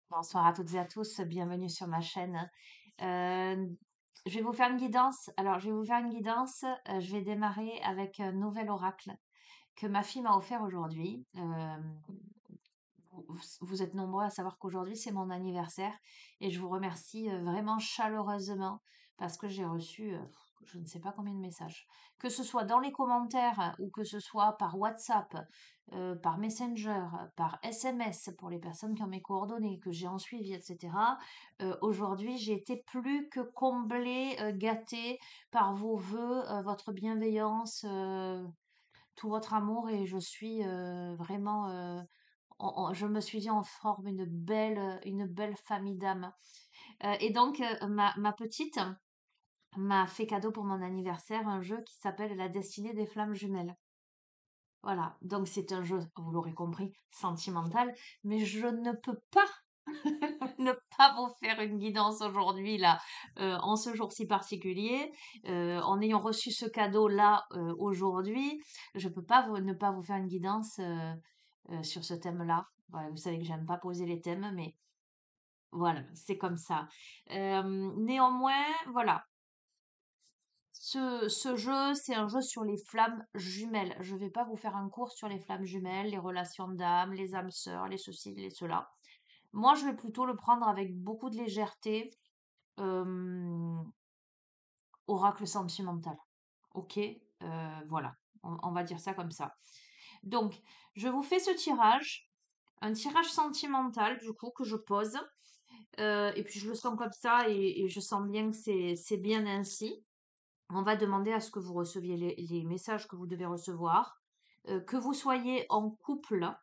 Bonsoir à toutes et à tous, bienvenue sur ma chaîne. Euh, je vais vous faire une guidance. Alors, je vais vous faire une guidance. Je vais démarrer avec un nouvel oracle que ma fille m'a offert aujourd'hui. Vous êtes nombreux à savoir qu'aujourd'hui c'est mon anniversaire et je vous remercie vraiment chaleureusement parce que j'ai reçu je ne sais pas combien de messages. Que ce soit dans les commentaires ou que ce soit par WhatsApp, par Messenger, par SMS pour les personnes qui ont mes coordonnées, que j'ai en suivi, etc. Aujourd'hui j'ai été plus que comblée, gâtée par vos vœux, votre bienveillance, tout votre amour et je suis vraiment je me suis dit, on forme une belle famille d'âmes. Et donc, ma petite m'a fait cadeau pour mon anniversaire un jeu qui s'appelle La destinée des flammes jumelles. Voilà, donc c'est un jeu, vous l'aurez compris, sentimental, mais je ne peux pas ne pas vous faire une guidance aujourd'hui, là, en ce jour si particulier, en ayant reçu ce cadeau-là aujourd'hui, je peux pas ne pas vous faire une guidance sur ce thème-là. Voilà, vous savez que j'aime pas poser les thèmes, mais voilà, c'est comme ça. Néanmoins, voilà, ce jeu, c'est un jeu sur les flammes jumelles. Je vais pas vous faire un cours sur les flammes jumelles, les relations d'âme, les âmes sœurs, les ceci, les cela. Moi, je vais plutôt le prendre avec beaucoup de légèreté, euh, oracle sentimental. Ok. Voilà, on va dire ça comme ça. Donc, je vous fais ce tirage, un tirage sentimental du coup que je pose. Et puis je le sens comme ça et je sens bien que c'est bien ainsi. On va demander à ce que vous receviez les messages que vous devez recevoir, que vous soyez en couple,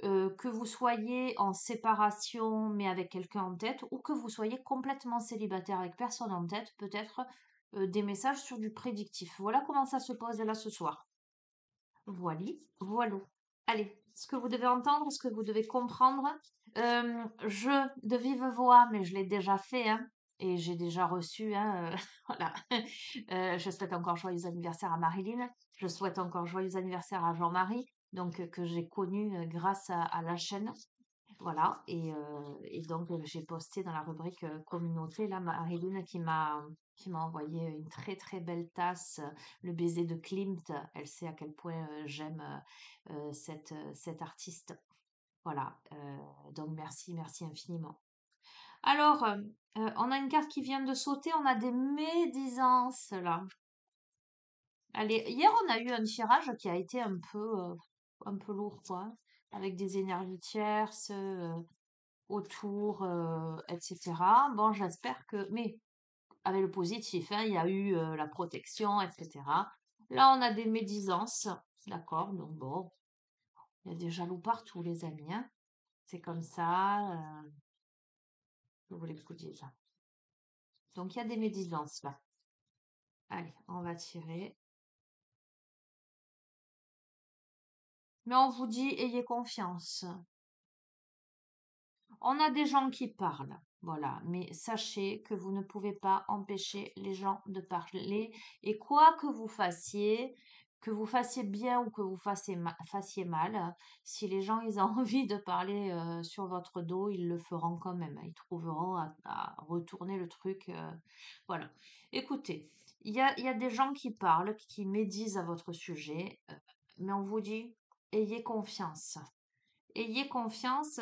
que vous soyez en séparation mais avec quelqu'un en tête, ou que vous soyez complètement célibataire avec personne en tête, peut-être des messages sur du prédictif. Voilà comment ça se pose là ce soir. Voili, voilou. Allez, ce que vous devez entendre, ce que vous devez comprendre. Je de vive voix, mais je l'ai déjà fait, hein, et j'ai déjà reçu, hein, voilà. Je souhaite encore joyeux anniversaire à Marilyn. Je souhaite encore joyeux anniversaire à Jean-Marie, donc que j'ai connu grâce à la chaîne. Voilà, et donc j'ai posté dans la rubrique communauté, là, Marilyn qui m'a envoyé une très très belle tasse, le baiser de Klimt. Elle sait à quel point j'aime cette artiste. Voilà, donc merci, merci infiniment. Alors, on a une carte qui vient de sauter, on a des médisances là. Allez, hier on a eu un tirage qui a été un peu lourd, quoi, avec des énergies tierces. Autour, etc. Bon, j'espère que... Mais avec le positif, hein, il y a eu la protection, etc. Là, on a des médisances, d'accord? Donc bon, il y a des jaloux partout, les amis, hein. C'est comme ça, vous voulez que je vous dise. Donc, il y a des médisances, là. Allez, on va tirer. Mais on vous dit, ayez confiance. On a des gens qui parlent, voilà, mais sachez que vous ne pouvez pas empêcher les gens de parler et quoi que vous fassiez bien ou que vous fassiez mal, si les gens ils ont envie de parler sur votre dos, ils le feront quand même. Ils trouveront à retourner le truc. Voilà. Écoutez, il y a des gens qui parlent, qui médisent à votre sujet, mais on vous dit, ayez confiance. Ayez confiance,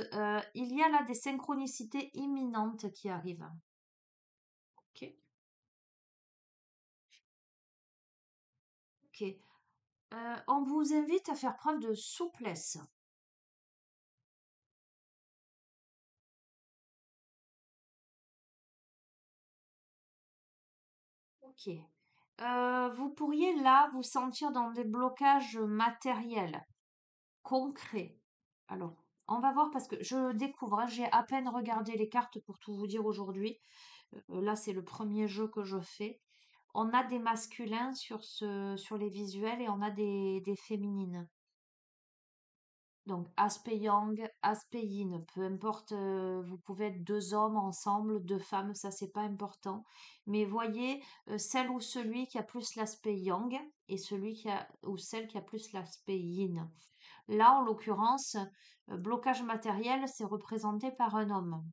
il y a là des synchronicités imminentes qui arrivent. Ok, ok. On vous invite à faire preuve de souplesse. Ok. Vous pourriez là vous sentir dans des blocages matériels, concrets. Alors, on va voir parce que je découvre, hein, j'ai à peine regardé les cartes pour tout vous dire aujourd'hui. Là, c'est le premier jeu que je fais. On a des masculins sur les visuels et on a des féminines. Donc, aspect yang, aspect yin, peu importe, vous pouvez être deux hommes ensemble, deux femmes, ça c'est pas important. Mais voyez, celle ou celui qui a plus l'aspect yang et celui qui a, ou celle qui a plus l'aspect yin. Là, en l'occurrence, blocage matériel, c'est représenté par un homme.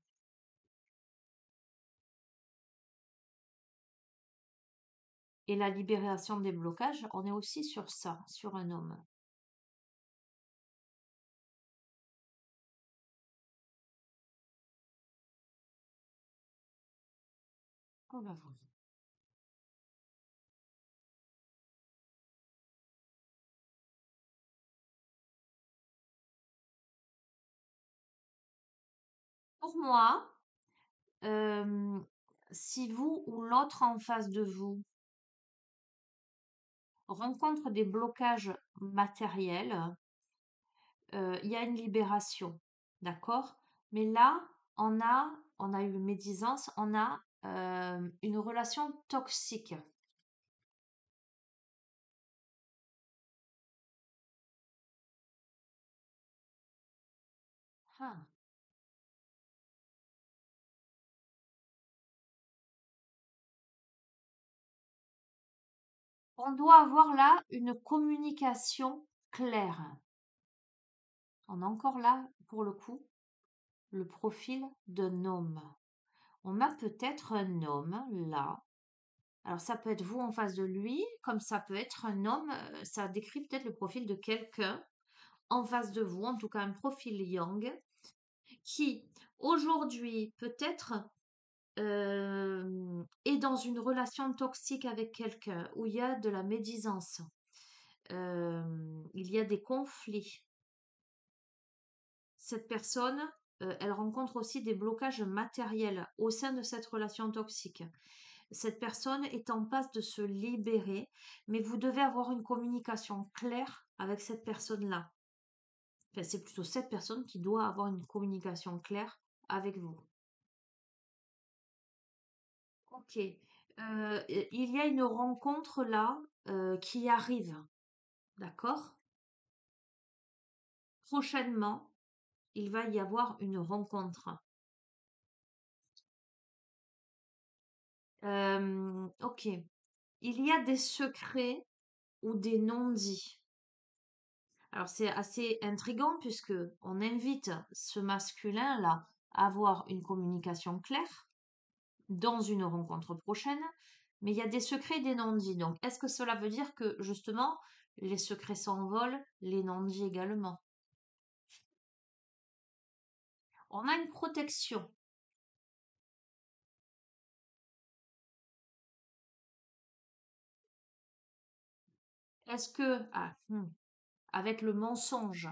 Et la libération des blocages, on est aussi sur ça, sur un homme. On va voir. Pour moi, euh, si vous ou l'autre en face de vous rencontre des blocages matériels, il y a une libération, d'accord? Mais là, on a eu médisance, on a une relation toxique. Ah. On doit avoir là une communication claire. On a encore là, pour le coup, le profil d'un homme. On a peut-être un homme là. Alors ça peut être vous en face de lui, comme ça peut être un homme, ça décrit peut-être le profil de quelqu'un en face de vous, en tout cas un profil yang, qui aujourd'hui peut-être est dans une relation toxique avec quelqu'un où il y a de la médisance, il y a des conflits. Cette personne, elle rencontre aussi des blocages matériels au sein de cette relation toxique. Cette personne est en passe de se libérer, mais vous devez avoir une communication claire avec cette personne-là. Enfin, c'est plutôt cette personne qui doit avoir une communication claire avec vous. Ok. Il y a une rencontre là qui arrive, d'accord? Prochainement, il va y avoir une rencontre. Ok. Il y a des secrets ou des non-dits. Alors c'est assez intriguant puisque on invite ce masculin-là à avoir une communication claire dans une rencontre prochaine, mais il y a des secrets et des non-dits. Donc est-ce que cela veut dire que justement les secrets s'envolent, les non-dits également? On a une protection. Est-ce que, avec le mensonge,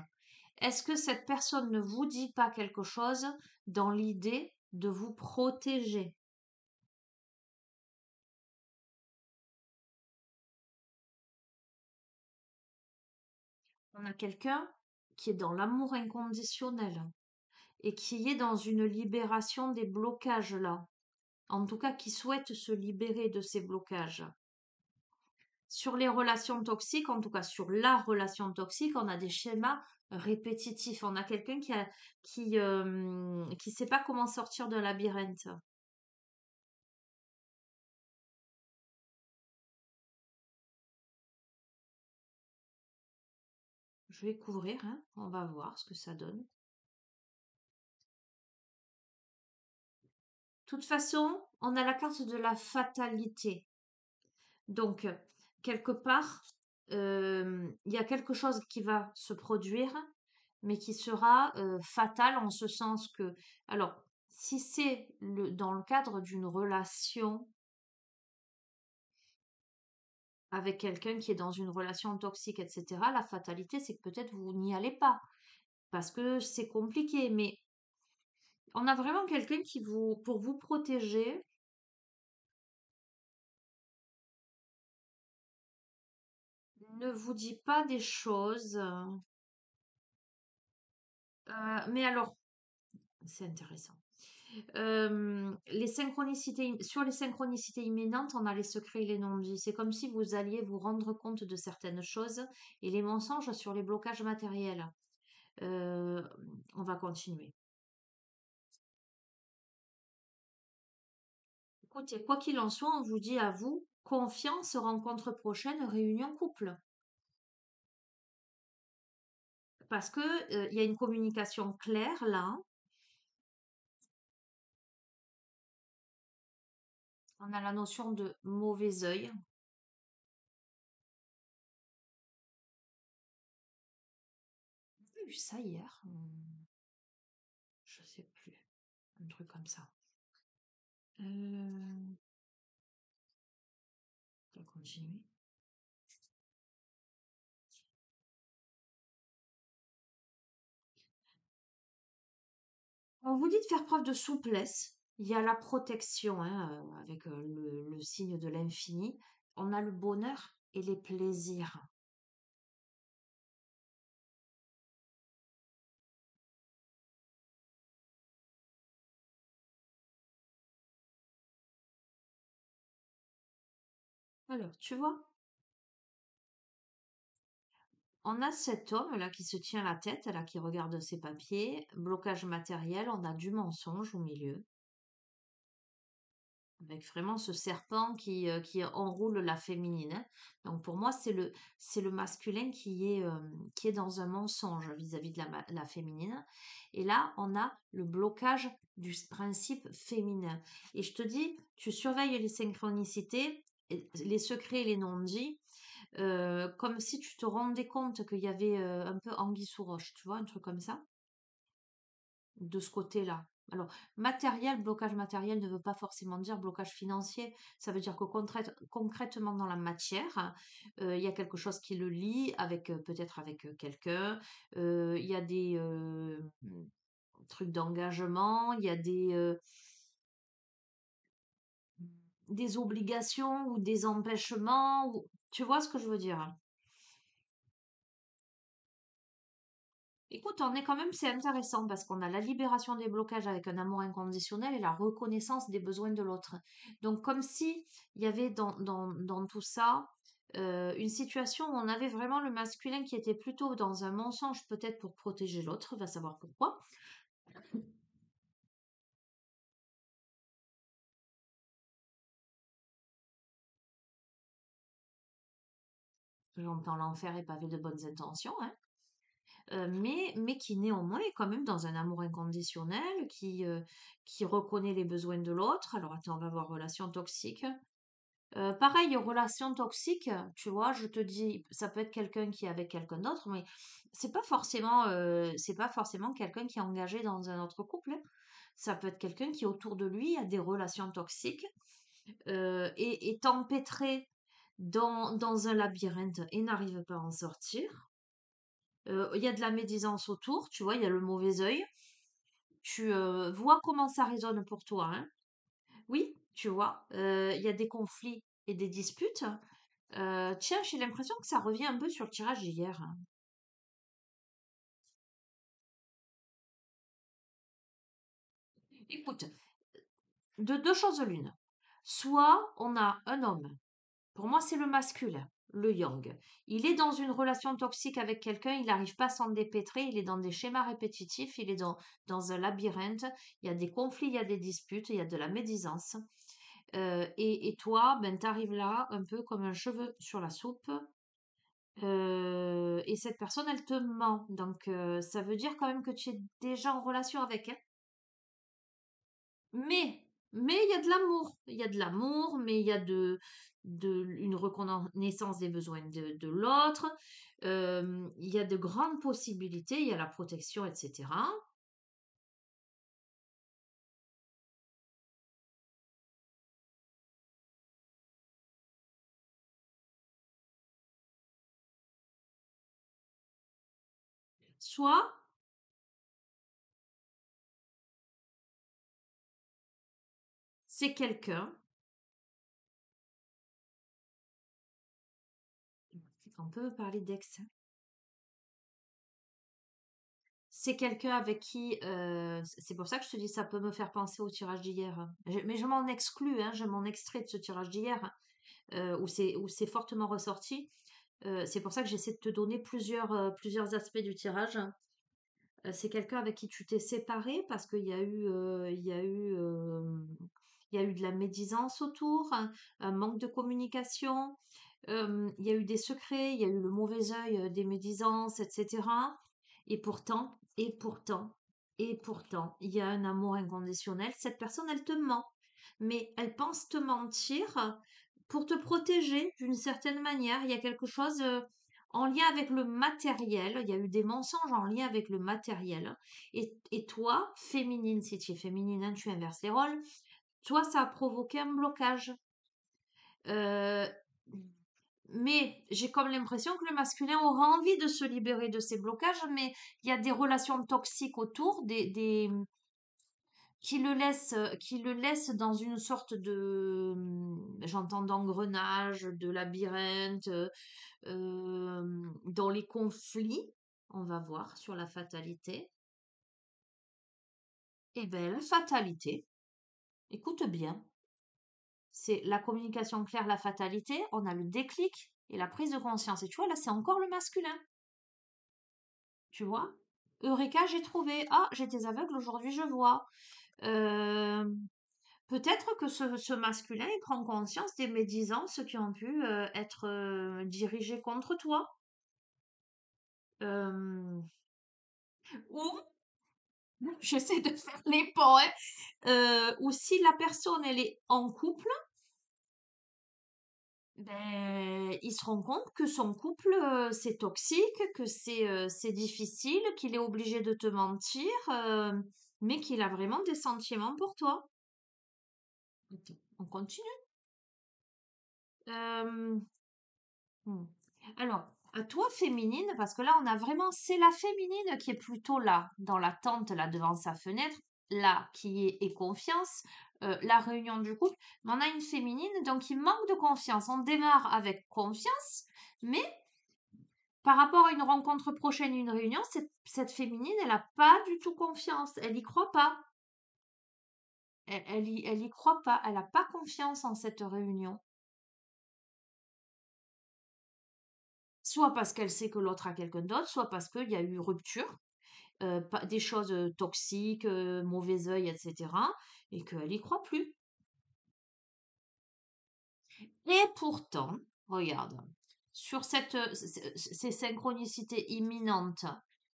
est-ce que cette personne ne vous dit pas quelque chose dans l'idée de vous protéger? On a quelqu'un qui est dans l'amour inconditionnel et qui est dans une libération des blocages là. En tout cas, qui souhaite se libérer de ces blocages. Sur les relations toxiques, en tout cas sur la relation toxique, on a des schémas répétitifs. On a quelqu'un qui sait pas comment sortir d'un labyrinthe. Je vais couvrir, hein. On va voir ce que ça donne. De toute façon, on a la carte de la fatalité. Donc, quelque part, il y a quelque chose qui va se produire, mais qui sera fatal en ce sens que, alors, si c'est dans le cadre d'une relation avec quelqu'un qui est dans une relation toxique, etc., la fatalité, c'est que peut-être vous n'y allez pas, parce que c'est compliqué, mais on a vraiment quelqu'un qui vous, pour vous protéger, ne vous dit pas des choses. Mais alors, c'est intéressant. Sur les synchronicités imminentes, on a les secrets et les non-dits. C'est comme si vous alliez vous rendre compte de certaines choses et les mensonges sur les blocages matériels. Euh, on va continuer. Écoutez, quoi qu'il en soit, on vous dit à vous, confiance, rencontre prochaine, réunion couple. Parce que il y a une communication claire là. On a la notion de mauvais œil. vu ça hier? Je sais plus. Un truc comme ça. On va continuer. On vous dit de faire preuve de souplesse. Il y a la protection, hein, avec le signe de l'infini. On a le bonheur et les plaisirs. Alors, tu vois, on a cet homme-là qui se tient la tête, là, qui regarde ses papiers, blocage matériel, on a du mensonge au milieu, avec vraiment ce serpent qui enroule la féminine, hein. Donc pour moi, c'est le masculin qui est dans un mensonge vis-à-vis de la féminine. Et là, on a le blocage du principe féminin. Et je te dis, tu surveilles les synchronicités, les secrets et les non-dits, comme si tu te rendais compte qu'il y avait un peu anguille sous roche, tu vois, un truc comme ça, de ce côté-là. Alors, matériel, blocage matériel ne veut pas forcément dire blocage financier. Ça veut dire que concrètement dans la matière, il y a quelque chose qui le lie avec peut-être avec quelqu'un. Il y a des trucs d'engagement, il y a des obligations ou des empêchements. Tu vois ce que je veux dire? Écoute, on est quand même, c'est intéressant parce qu'on a la libération des blocages avec un amour inconditionnel et la reconnaissance des besoins de l'autre. Donc, comme si il y avait dans tout ça une situation où on avait vraiment le masculin qui était plutôt dans un mensonge, peut-être pour protéger l'autre, va savoir pourquoi. J'entends l'enfer est pavé de bonnes intentions, hein. Mais qui néanmoins est quand même dans un amour inconditionnel, qui reconnaît les besoins de l'autre. Alors attends, on va voir relation toxique. Pareil, relation toxique, tu vois, je te dis, ça peut être quelqu'un qui est avec quelqu'un d'autre, mais c'est pas forcément quelqu'un qui est engagé dans un autre couple, hein. Ça peut être quelqu'un qui autour de lui a des relations toxiques et est empêtré dans un labyrinthe et n'arrive pas à en sortir. Il y a de la médisance autour, tu vois, il y a le mauvais œil. Tu vois comment ça résonne pour toi, hein. Oui, tu vois, il y a des conflits et des disputes. Tiens, j'ai l'impression que ça revient un peu sur le tirage d'hier, hein. Écoute, de deux choses l'une. Soit on a un homme, pour moi c'est le masculin, le yang. Il est dans une relation toxique avec quelqu'un, il n'arrive pas à s'en dépêtrer, il est dans des schémas répétitifs, il est dans un labyrinthe, il y a des conflits, il y a des disputes, il y a de la médisance. Et toi, ben, tu arrives là un peu comme un cheveu sur la soupe. Et cette personne, elle te ment. Donc, ça veut dire quand même que tu es déjà en relation avec elle. Mais il y a de l'amour. Il y a de l'amour, mais il y a une reconnaissance des besoins de l'autre. Il y a de grandes possibilités. Il y a la protection, etc. Soit c'est quelqu'un, on peut parler d'ex, hein. C'est quelqu'un avec qui, c'est pour ça que je te dis, ça peut me faire penser au tirage d'hier, hein. Mais je m'en exclus, hein, je m'en extrais de ce tirage d'hier, hein, où c'est fortement ressorti. C'est pour ça que j'essaie de te donner plusieurs aspects du tirage. C'est quelqu'un avec qui tu t'es séparé parce qu'il y a eu, il y a eu de la médisance autour, un manque de communication, il y a eu des secrets, il y a eu le mauvais œil des médisances, etc. Et pourtant, il y a un amour inconditionnel. Cette personne, elle te ment, mais elle pense te mentir pour te protéger d'une certaine manière. Il y a quelque chose. en lien avec le matériel. Il y a eu des mensonges en lien avec le matériel. Et toi, féminine, si tu es féminine, hein, tu inverses les rôles. Toi, ça a provoqué un blocage. Euh, mais j'ai comme l'impression que le masculin aura envie de se libérer de ces blocages, mais il y a des relations toxiques autour, qui le laissent dans une sorte de, j'entends d'engrenage, de labyrinthe, dans les conflits. On va voir sur la fatalité. Eh bien, la fatalité, écoute bien, c'est la communication claire, la fatalité, on a le déclic et la prise de conscience. Et tu vois, là, c'est encore le masculin. Tu vois? Eureka, j'ai trouvé. Ah, j'étais aveugle, aujourd'hui je vois. Euh, Peut-être que ce masculin, il prend conscience des médisances qui ont pu être dirigées contre toi. Euh, ou, j'essaie de faire les ponts, hein, ou si la personne, elle est en couple, ben, il se rend compte que son couple, c'est toxique, que c'est difficile, qu'il est obligé de te mentir, mais qu'il a vraiment des sentiments pour toi. Ok, on continue. Euh, hmm. Alors, à toi féminine, parce que là, on a vraiment, c'est la féminine qui est plutôt là, dans la tente, là, devant sa fenêtre, là, qui est confiance, la réunion du couple. Mais on a une féminine, donc il manque de confiance. On démarre avec confiance, mais par rapport à une rencontre prochaine, une réunion, cette féminine, elle n'a pas du tout confiance. Elle y croit pas. Elle y croit pas. Elle n'a pas confiance en cette réunion. Soit parce qu'elle sait que l'autre a quelqu'un d'autre, soit parce qu'il y a eu rupture, des choses toxiques, mauvais œil, etc. Et qu'elle y croit plus. Et pourtant, regarde, sur ces synchronicités imminentes,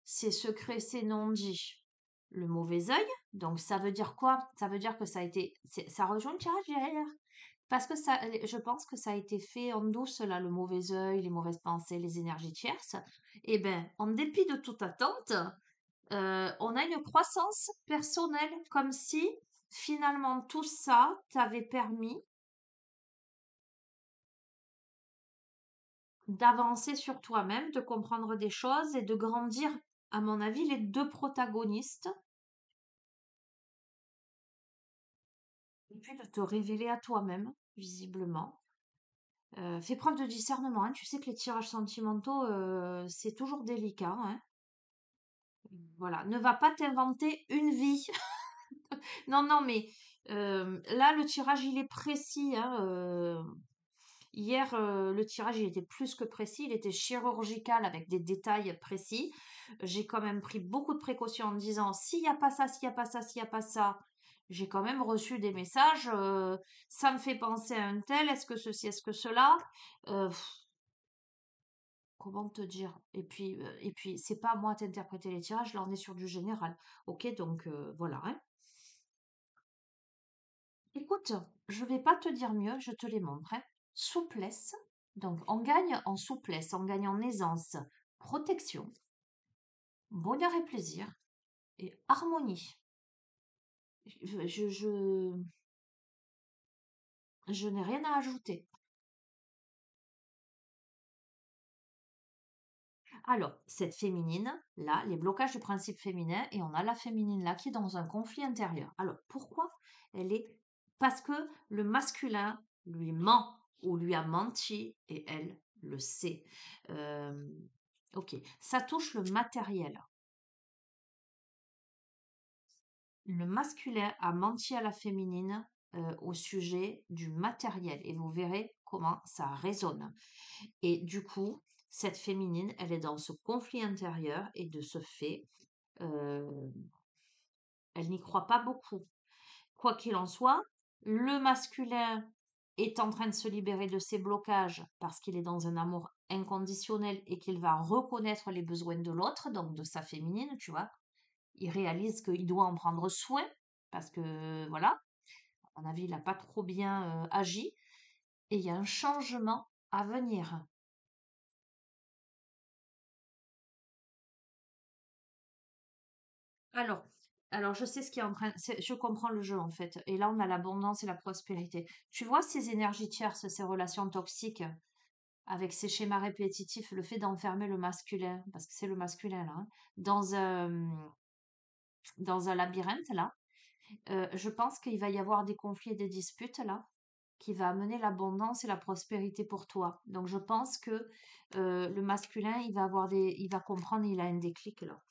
ces secrets, ces non-dits, le mauvais œil, donc ça veut dire quoi? Ça veut dire que ça rejoint le tirage derrière. Parce que je pense que ça a été fait en douce, là, le mauvais œil, les mauvaises pensées, les énergies tierces. Eh bien, en dépit de toute attente, on a une croissance personnelle, comme si finalement tout ça t'avait permis d'avancer sur toi-même, de comprendre des choses et de grandir, à mon avis, les deux protagonistes, et puis de te révéler à toi-même, visiblement. Fais preuve de discernement, hein. Tu sais que les tirages sentimentaux, c'est toujours délicat, hein. Voilà, ne va pas t'inventer une vie. Non, non, mais là, le tirage, il est précis, hein. Hier, le tirage, il était plus que précis, il était chirurgical avec des détails précis. J'ai quand même pris beaucoup de précautions en disant s'il n'y a pas ça, s'il n'y a pas ça, s'il n'y a pas ça. J'ai quand même reçu des messages, ça me fait penser à un tel, est-ce que ceci, est-ce que cela? Pff, comment te dire? Et puis c'est pas à moi d'interpréter les tirages, là on est sur du général. Ok, donc voilà, hein. Écoute, je vais pas te dire mieux, je te les montre, hein. Souplesse, donc on gagne en souplesse, on gagne en aisance, protection, bonheur et plaisir, et harmonie. Je, je, je, je n'ai rien à ajouter. Alors, cette féminine, là, les blocages du principe féminin, et on a la féminine là qui est dans un conflit intérieur. Alors, pourquoi elle est... Parce que le masculin lui ment ou lui a menti et elle le sait. Euh, ok, ça touche le matériel. Le masculin a menti à la féminine au sujet du matériel et vous verrez comment ça résonne. Et du coup, cette féminine, elle est dans ce conflit intérieur et de ce fait, euh, elle n'y croit pas beaucoup. Quoi qu'il en soit, le masculin est en train de se libérer de ses blocages parce qu'il est dans un amour inconditionnel et qu'il va reconnaître les besoins de l'autre, donc de sa féminine, tu vois. Il réalise qu'il doit en prendre soin parce que, voilà, à mon avis, il n'a pas trop bien agi et il y a un changement à venir. Alors, alors je sais ce qui est en train, je comprends le jeu en fait. Et là, on a l'abondance et la prospérité. Tu vois ces énergies tierces, ces relations toxiques, avec ces schémas répétitifs, le fait d'enfermer le masculin, parce que c'est le masculin là, hein, dans dans un labyrinthe là, je pense qu'il va y avoir des conflits et des disputes là, qui va amener l'abondance et la prospérité pour toi. Donc je pense que le masculin, il va comprendre, il a un déclic là.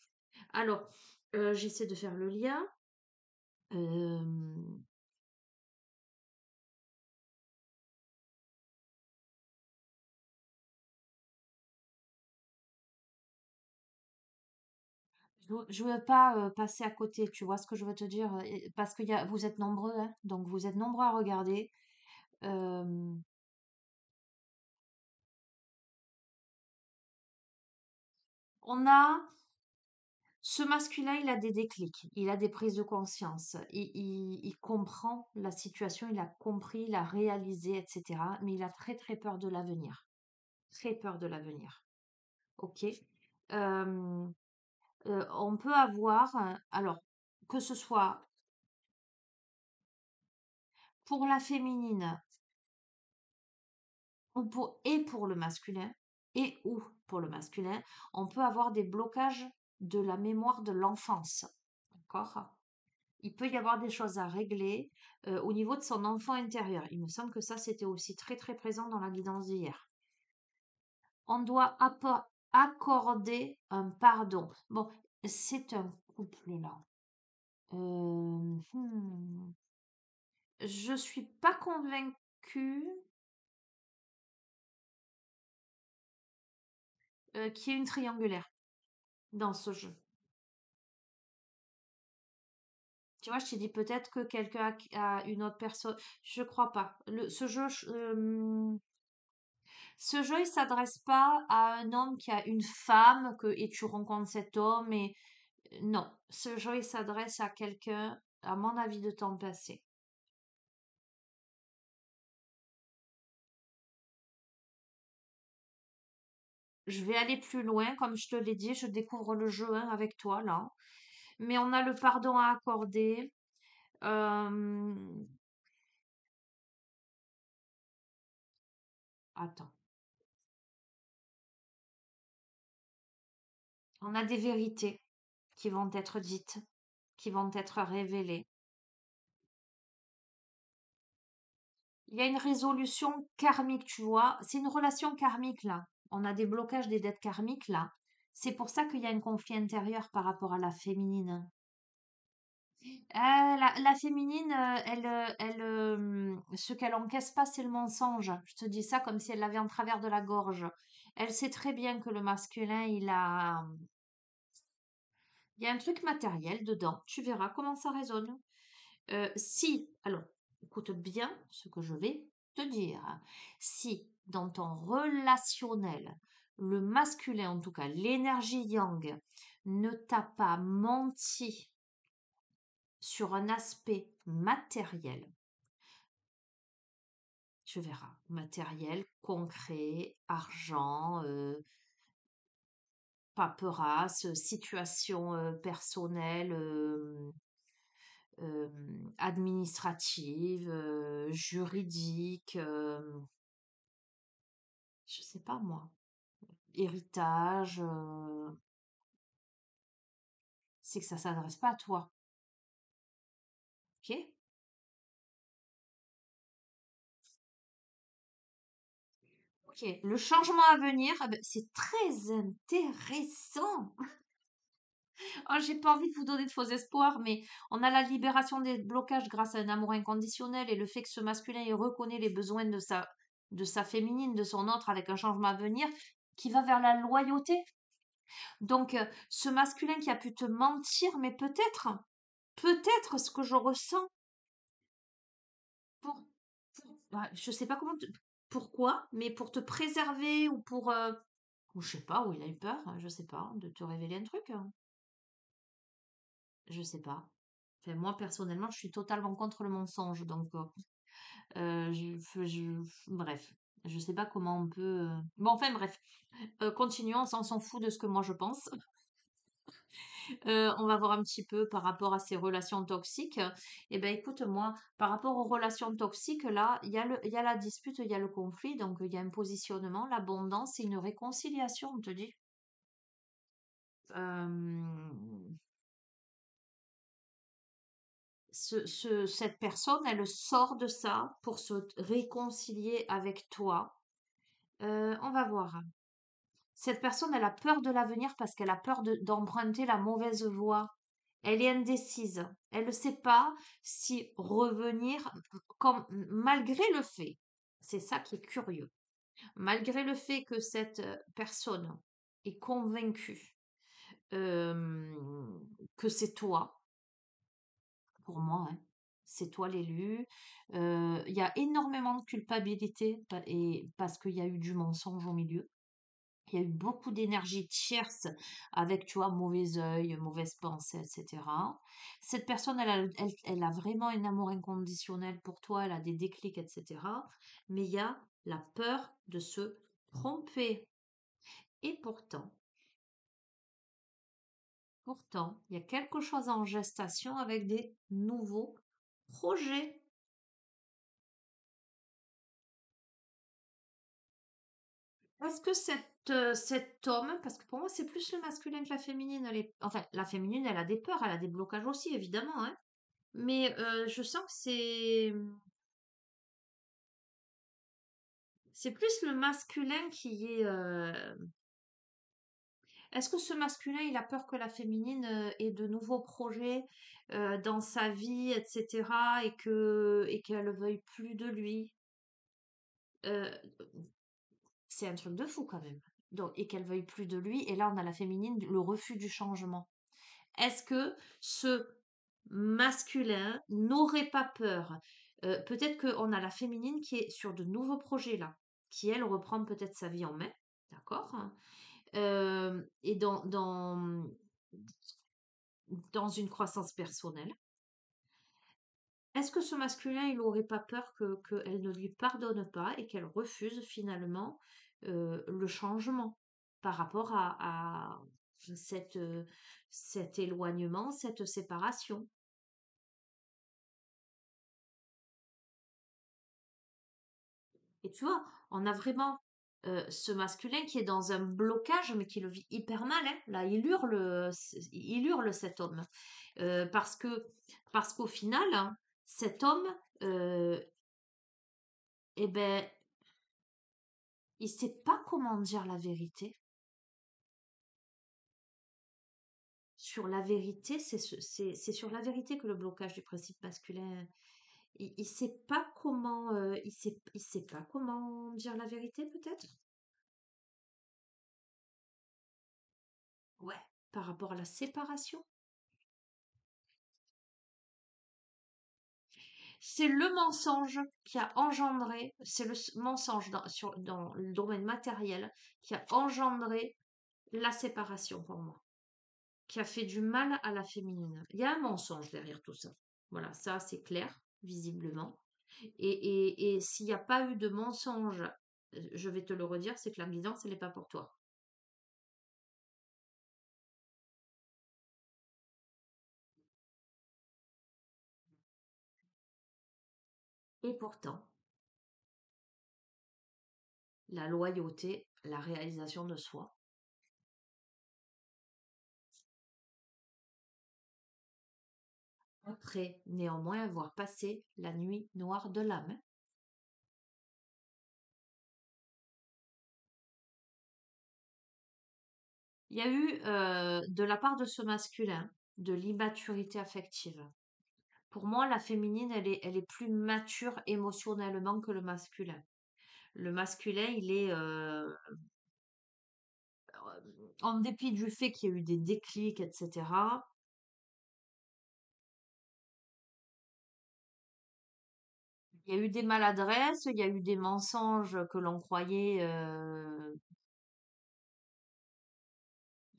Alors, j'essaie de faire le lien. Euh, je veux pas passer à côté, tu vois ce que je veux te dire, parce que vous êtes nombreux, hein, donc vous êtes nombreux à regarder. Euh, on a ce masculin, il a des déclics, il a des prises de conscience, il comprend la situation, il a compris, il a réalisé, etc. Mais il a très très peur de l'avenir, très peur de l'avenir. Ok. Euh, on peut avoir, alors que ce soit pour la féminine et pour le masculin, et ou pour le masculin, on peut avoir des blocages de la mémoire de l'enfance. D'accord? Il peut y avoir des choses à régler au niveau de son enfant intérieur. Il me semble que ça, c'était aussi très très présent dans la guidance d'hier. On doit accorder un pardon. Bon, c'est un couple là. Je suis pas convaincue qu'il y ait une triangulaire dans ce jeu. Tu vois, je t'ai dit peut-être que quelqu'un a une autre personne. Je crois pas. Ce jeu, il s'adresse pas à un homme qui a une femme et tu rencontres cet homme et non. Ce jeu, il s'adresse à quelqu'un, à mon avis, de temps passé. Je vais aller plus loin, comme je te l'ai dit, je découvre le jeu hein, avec toi là. Mais on a le pardon à accorder. Euh, Attends. On a des vérités qui vont être dites, qui vont être révélées. Il y a une résolution karmique, tu vois. C'est une relation karmique là. On a des blocages des dettes karmiques là. C'est pour ça qu'il y a un conflit intérieur par rapport à la féminine. La féminine, ce qu'elle encaisse pas, c'est le mensonge. Je te dis ça comme si elle l'avait en travers de la gorge. Elle sait très bien que le masculin, il y a un truc matériel dedans. Tu verras comment ça résonne. Alors, écoute bien ce que je vais te dire. Si dans ton relationnel, le masculin, en tout cas l'énergie yang, ne t'a pas menti sur un aspect matériel, tu verras, matériel, concret, argent, paperasse, situation personnelle, administrative, juridique, je sais pas moi, héritage, c'est que ça s'adresse pas à toi. Ok? Ok. Le changement à venir, eh ben, c'est très intéressant. Oh, j'ai pas envie de vous donner de faux espoirs, mais on a la libération des blocages grâce à un amour inconditionnel et le fait que ce masculin il reconnaît les besoins de sa féminine, de son autre avec un changement à venir qui va vers la loyauté. Donc, ce masculin qui a pu te mentir, mais peut-être ce que je ressens pour, je sais pas pourquoi, mais pour te préserver ou ou je sais pas, où il a eu peur, hein, je sais pas, de te révéler un truc, hein, je sais pas. Enfin, moi, personnellement, je suis totalement contre le mensonge, donc, bref, je sais pas comment on peut. Bon, enfin, bref, continuons, on s'en fout de ce que moi je pense. On va voir un petit peu par rapport à ces relations toxiques. Eh ben, écoute, moi, par rapport aux relations toxiques, là, il y a la dispute, il y a le conflit, donc il y a un positionnement, l'abondance et une réconciliation, on te dit. Euh, cette personne, elle sort de ça pour se réconcilier avec toi. On va voir. Cette personne, elle a peur de l'avenir parce qu'elle a peur d'emprunter la mauvaise voie. Elle est indécise. Elle ne sait pas si revenir comme, malgré le fait, c'est ça qui est curieux, malgré le fait que cette personne est convaincue euh, que c'est toi, pour moi, hein, c'est toi l'élu. Il y a énormément de culpabilité et parce qu'il y a eu du mensonge au milieu. Il y a eu beaucoup d'énergie tierce avec, tu vois, mauvais œil, mauvaise pensée, etc. Cette personne, elle a vraiment un amour inconditionnel pour toi, elle a des déclics, etc. Mais il y a la peur de se tromper. Et pourtant, il y a quelque chose en gestation avec des nouveaux projets. Est-ce que cet homme, parce que pour moi c'est plus le masculin que la féminine, enfin la féminine elle a des peurs, elle a des blocages aussi évidemment, hein. Mais je sens que c'est plus le masculin qui est. Est-ce que ce masculin, il a peur que la féminine ait de nouveaux projets dans sa vie, etc., et qu'elle veuille plus de lui? Euh, c'est un truc de fou quand même. Donc, et qu'elle veuille plus de lui. Et là, on a la féminine, le refus du changement. Est-ce que ce masculin n'aurait pas peur? Peut-être qu'on a la féminine qui est sur de nouveaux projets là, qui elle reprend peut-être sa vie en main, d'accord? Et dans une croissance personnelle. Est-ce que ce masculin, il n'aurait pas peur qu'elle ne lui pardonne pas et qu'elle refuse finalement le changement par rapport à cette, cet éloignement, cette séparation? Et tu vois, on a vraiment ce masculin qui est dans un blocage, mais qui le vit hyper mal, hein. Là, il hurle cet homme. Parce que, parce qu'au final, hein, cet homme, euh, eh ben, il sait pas comment dire la vérité. Sur la vérité, c'est sur la vérité que le blocage du principe masculin. Il sait pas comment, il sait pas comment dire la vérité, peut-être? Ouais, par rapport à la séparation. C'est le mensonge qui a engendré, c'est mensonge dans le domaine matériel qui a engendré la séparation pour moi, qui a fait du mal à la féminine. Il y a un mensonge derrière tout ça. Voilà, ça c'est clair, visiblement. Et s'il n'y a pas eu de mensonge, je vais te le redire, c'est que la guidance, elle n'est pas pour toi. Et pourtant, la loyauté, la réalisation de soi, après néanmoins avoir passé la nuit noire de l'âme. Il y a eu, de la part de ce masculin, de l'immaturité affective. Pour moi, la féminine, elle est plus mature émotionnellement que le masculin. Le masculin, en dépit du fait qu'il y a eu des déclics, etc., il y a eu des maladresses, il y a eu des mensonges que l'on croyait,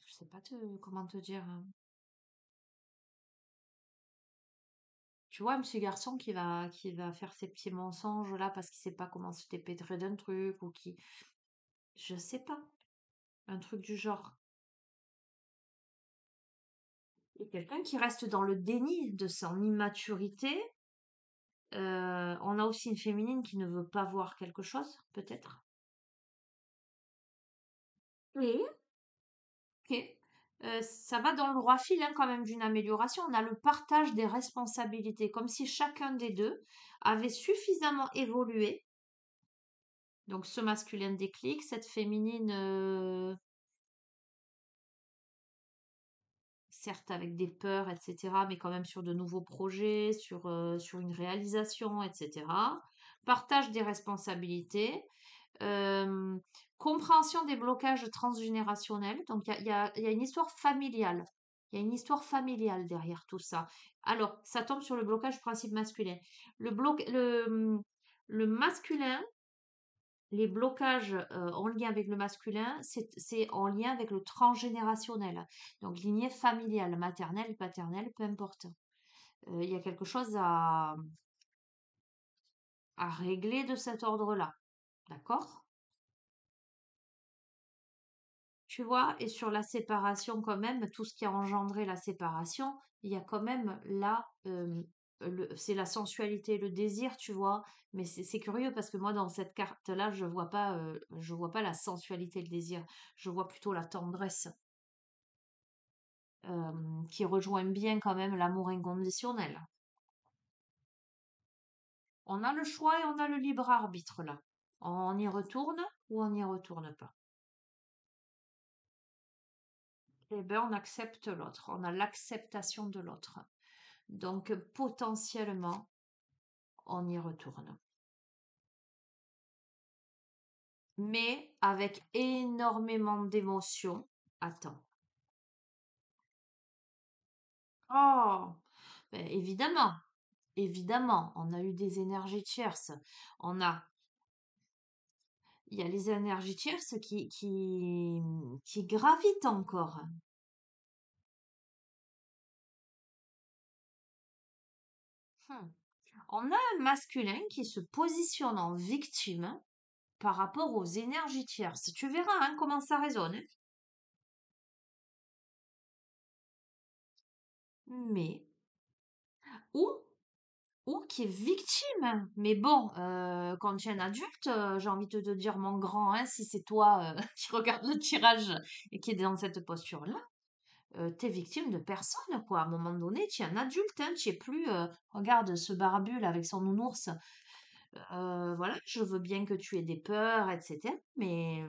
je sais pas comment te dire, hein. Tu vois, un petit garçon qui va faire ses petits mensonges là parce qu'il sait pas comment se dépêtrer d'un truc ou qui, je sais pas, un truc du genre. Et quelqu'un qui reste dans le déni de son immaturité. On a aussi une féminine qui ne veut pas voir quelque chose, peut-être. Oui. Ok. Ça va dans le droit fil hein, quand même d'une amélioration. On a le partage des responsabilités, comme si chacun des deux avait suffisamment évolué. Donc ce masculin déclic, cette féminine, certes avec des peurs, etc., mais quand même sur de nouveaux projets, sur une réalisation, etc. Partage des responsabilités. Euh, Compréhension des blocages transgénérationnels. Donc, il y a une histoire familiale. Il y a une histoire familiale derrière tout ça. Alors, ça tombe sur le blocage du principe masculin. Le masculin, les blocages en lien avec le masculin, c'est en lien avec le transgénérationnel. Donc, lignée familiale, maternelle, paternelle, peu importe. Il y a quelque chose à régler de cet ordre-là. D'accord? Tu vois, et sur la séparation quand même, tout ce qui a engendré la séparation, il y a quand même là, c'est la sensualité, le désir, tu vois. Mais c'est curieux parce que moi, dans cette carte-là, je vois pas la sensualité, le désir. Je vois plutôt la tendresse, qui rejoint bien quand même l'amour inconditionnel. On a le choix et on a le libre arbitre là. On y retourne ou on n'y retourne pas. Eh bien, on accepte l'autre. On a l'acceptation de l'autre. Donc, potentiellement, on y retourne. Mais avec énormément d'émotions. Attends. Oh, ben, évidemment, évidemment, on a eu des énergies tierces. On a, il y a les énergies tierces qui gravitent encore. Hmm. On a un masculin qui se positionne en victime par rapport aux énergies tierces. Tu verras hein, comment ça résonne. Hein. Mais, ou ou qui est victime. Mais bon, quand tu es un adulte, j'ai envie de te dire, mon grand, hein, si c'est toi qui regarde le tirage et qui est dans cette posture-là, t'es victime de personne, quoi. À un moment donné, tu es un adulte, hein, tu es plus, regarde ce barbu là, avec son nounours. Voilà, je veux bien que tu aies des peurs, etc. Mais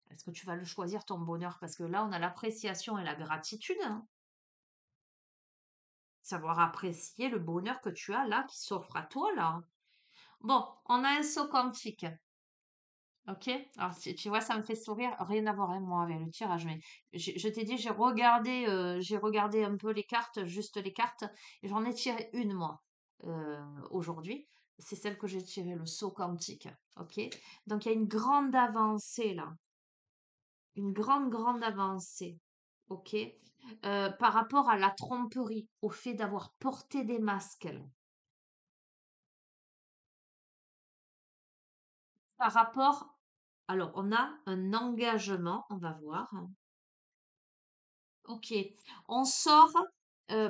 est-ce que tu vas le choisir ton bonheur? Parce que là, on a l'appréciation et la gratitude, hein. Savoir apprécier le bonheur que tu as là, qui s'offre à toi là. Bon, on a un saut quantique. Ok? Alors, tu vois, ça me fait sourire. Rien à voir, hein, moi, avec le tirage. Mais je t'ai dit, j'ai regardé un peu les cartes, juste les cartes. Et j'en ai tiré une, moi, aujourd'hui. C'est celle que j'ai tirée, le saut quantique. Ok? Donc, il y a une grande avancée, là. Une grande, grande avancée. Ok? Par rapport à la tromperie, au fait d'avoir porté des masques, là. Par rapport, alors, on a un engagement, on va voir. Ok, on sort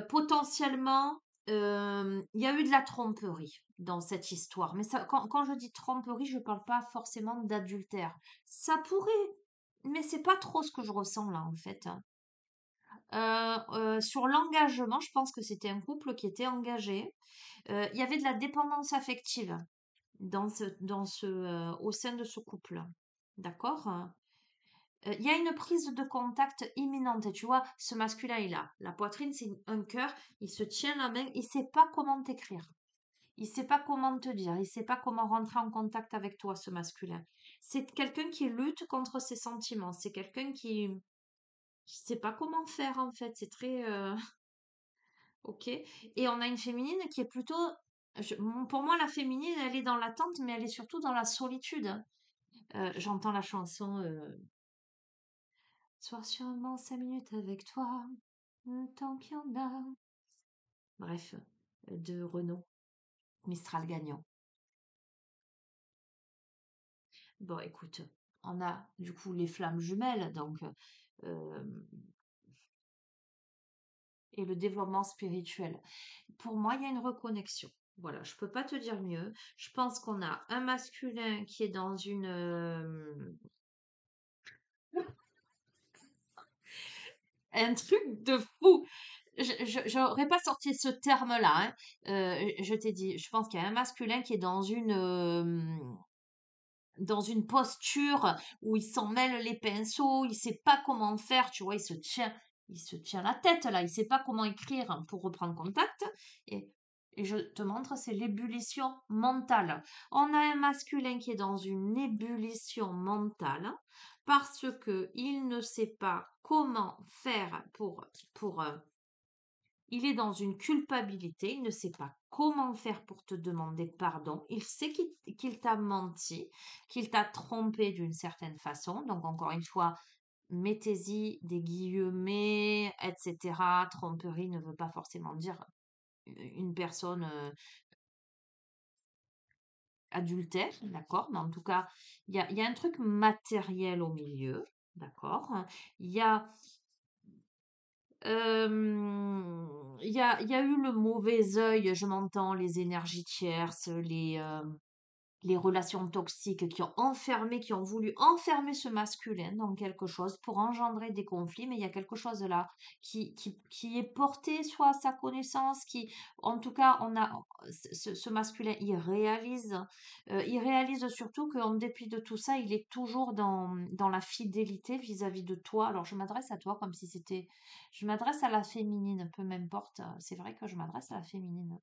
potentiellement. Il y a eu de la tromperie dans cette histoire, mais ça, quand je dis tromperie, je ne parle pas forcément d'adultère. Ça pourrait, mais c'est pas trop ce que je ressens là en fait. Hein. Sur l'engagement, je pense que c'était un couple qui était engagé. Il y avait de la dépendance affective au sein de ce couple. D'accord? Il y a une prise de contact imminente. Et tu vois, ce masculin, il a la poitrine, c'est un cœur, il se tient la main, il sait pas comment t'écrire. Il sait pas comment te dire, il sait pas comment rentrer en contact avec toi, ce masculin. C'est quelqu'un qui lutte contre ses sentiments. C'est quelqu'un qui sait pas comment faire, en fait. C'est très, ok. Et on a une féminine qui est plutôt, pour moi, la féminine, elle est dans l'attente, mais elle est surtout dans la solitude. Hein. J'entends la chanson, Soir sûrement 5 minutes avec toi, tant qu'il y en a. Bref, de Renaud, Mistral gagnant. Bon, écoute, on a du coup les flammes jumelles, donc et le développement spirituel. Pour moi, il y a une reconnexion. Voilà, je peux pas te dire mieux. Je pense qu'on a un masculin qui est dans un truc de fou. J'aurais pas sorti ce terme-là, hein. Je t'ai dit, je pense qu'il y a un masculin qui est dans une posture où il s'en mêle les pinceaux, il sait pas comment faire, tu vois, il se tient la tête là, il sait pas comment écrire pour reprendre contact. Et, et je te montre, c'est l'ébullition mentale. On a un masculin qui est dans une ébullition mentale parce que il ne sait pas comment faire pour il est dans une culpabilité, il ne sait pas comment faire pour te demander pardon. Il sait qu'il t'a menti, qu'il t'a trompé d'une certaine façon. Donc, encore une fois, mettez-y des guillemets, etc. Tromperie ne veut pas forcément dire une personne adultère, d'accord? Mais en tout cas, il y a un truc matériel au milieu, d'accord? Il y a il y a eu le mauvais œil, je m'entends, les énergies tierces, les relations toxiques qui ont voulu enfermer ce masculin dans quelque chose pour engendrer des conflits, mais il y a quelque chose là qui est porté soit à sa connaissance, en tout cas, ce masculin, il réalise surtout qu'en dépit de tout ça, il est toujours dans la fidélité vis-à-vis de toi. Alors, je m'adresse à toi comme si c'était, je m'adresse à la féminine, peu m'importe, c'est vrai que je m'adresse à la féminine.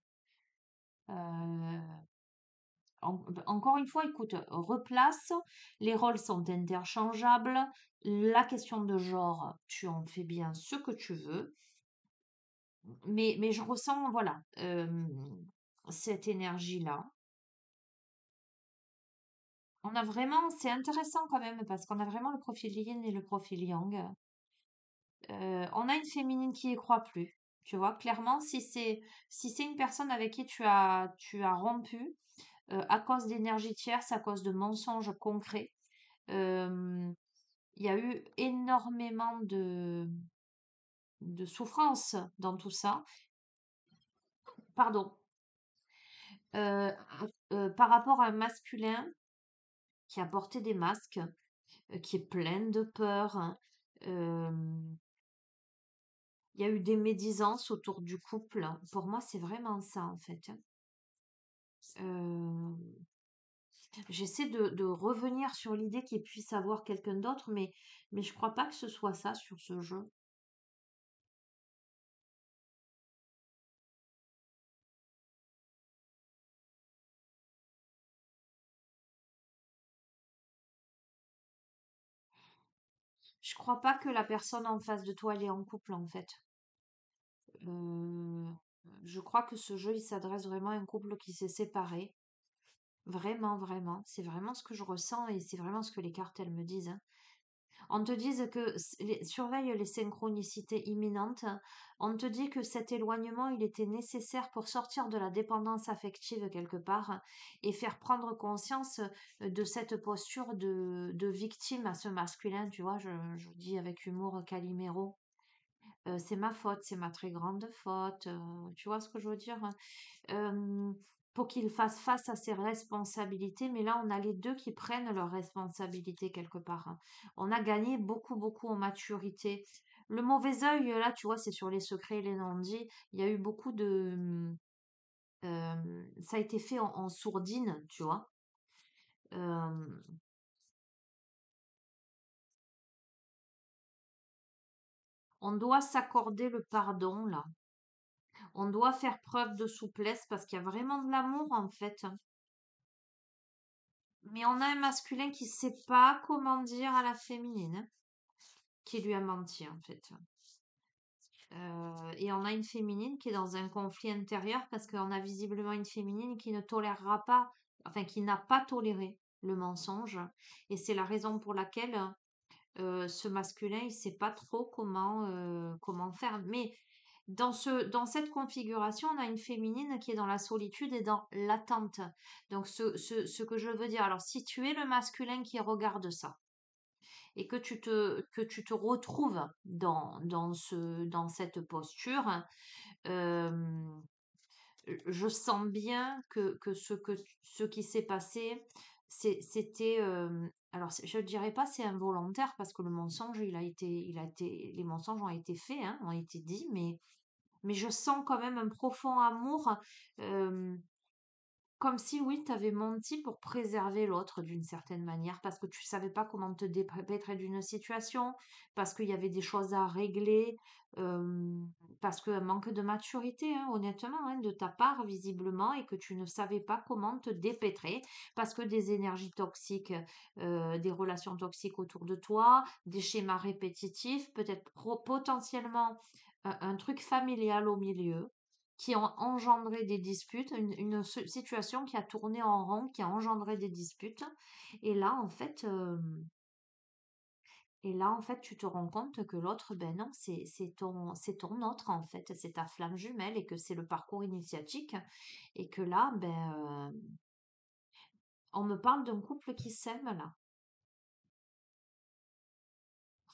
Euh, Encore une fois, écoute, replace, les rôles sont interchangeables, la question de genre, tu en fais bien ce que tu veux, mais je ressens, voilà, cette énergie-là. On a vraiment, c'est intéressant quand même, parce qu'on a vraiment le profil yin et le profil yang. On a une féminine qui y croit plus. Tu vois, clairement, si c'est une personne avec qui tu as rompu, à cause d'énergie tierce, à cause de mensonges concrets, euh, il y a eu énormément de souffrance dans tout ça. Pardon. Euh, Par rapport à un masculin qui a porté des masques, qui est plein de peur, hein. Euh, il y a eu des médisances autour du couple. Pour moi, c'est vraiment ça, en fait, hein. Euh, J'essaie de revenir sur l'idée qu'il puisse avoir quelqu'un d'autre, mais je crois pas que ce soit ça sur ce jeu. Je crois pas que la personne en face de toi, elle est en couple, en fait. Euh, je crois que ce jeu, il s'adresse vraiment à un couple qui s'est séparé. Vraiment, vraiment. C'est vraiment ce que je ressens et c'est vraiment ce que les cartes, elles me disent, hein. On te dit que surveille les synchronicités imminentes. On te dit que cet éloignement, il était nécessaire pour sortir de la dépendance affective quelque part et faire prendre conscience de cette posture de victime à ce masculin. Tu vois, je dis avec humour Calimero. C'est ma faute, c'est ma très grande faute. Tu vois ce que je veux dire? euh, pour qu'il fasse face à ses responsabilités. Mais là, on a les deux qui prennent leurs responsabilités quelque part, hein. On a gagné beaucoup, beaucoup en maturité. Le mauvais œil, là, tu vois, c'est sur les secrets et les non-dits. Il y a eu beaucoup ça a été fait en sourdine, tu vois. Euh, on doit s'accorder le pardon, là. On doit faire preuve de souplesse parce qu'il y a vraiment de l'amour, en fait. Mais on a un masculin qui sait pas comment dire à la féminine, hein, qui lui a menti, en fait. Et on a une féminine qui est dans un conflit intérieur parce qu'on a visiblement une féminine qui ne tolérera pas, enfin qui n'a pas toléré le mensonge. Et c'est la raison pour laquelle ce masculin, il sait pas trop comment faire. Mais dans cette configuration, on a une féminine qui est dans la solitude et dans l'attente. Donc ce que je veux dire, alors si tu es le masculin qui regarde ça, et que tu te retrouves dans cette posture, euh, je sens bien que ce qui s'est passé, c'était, alors je ne dirais pas c'est involontaire parce que le mensonge, les mensonges ont été faits, hein, ont été dits, mais je sens quand même un profond amour, euh, comme si, oui, tu avais menti pour préserver l'autre d'une certaine manière, parce que tu savais pas comment te dépêtrer d'une situation, parce qu'il y avait des choses à régler, euh, parce qu'un manque de maturité, hein, honnêtement, hein, de ta part, visiblement, et que tu ne savais pas comment te dépêtrer, parce que des énergies toxiques, des relations toxiques autour de toi, des schémas répétitifs, peut-être potentiellement un truc familial au milieu qui ont engendré des disputes, une situation qui a tourné en rond, qui a engendré des disputes. Et là, en fait, tu te rends compte que l'autre, ben non, c'est ton autre, en fait, c'est ta flamme jumelle et que c'est le parcours initiatique. Et que là, ben, on me parle d'un couple qui s'aime, là.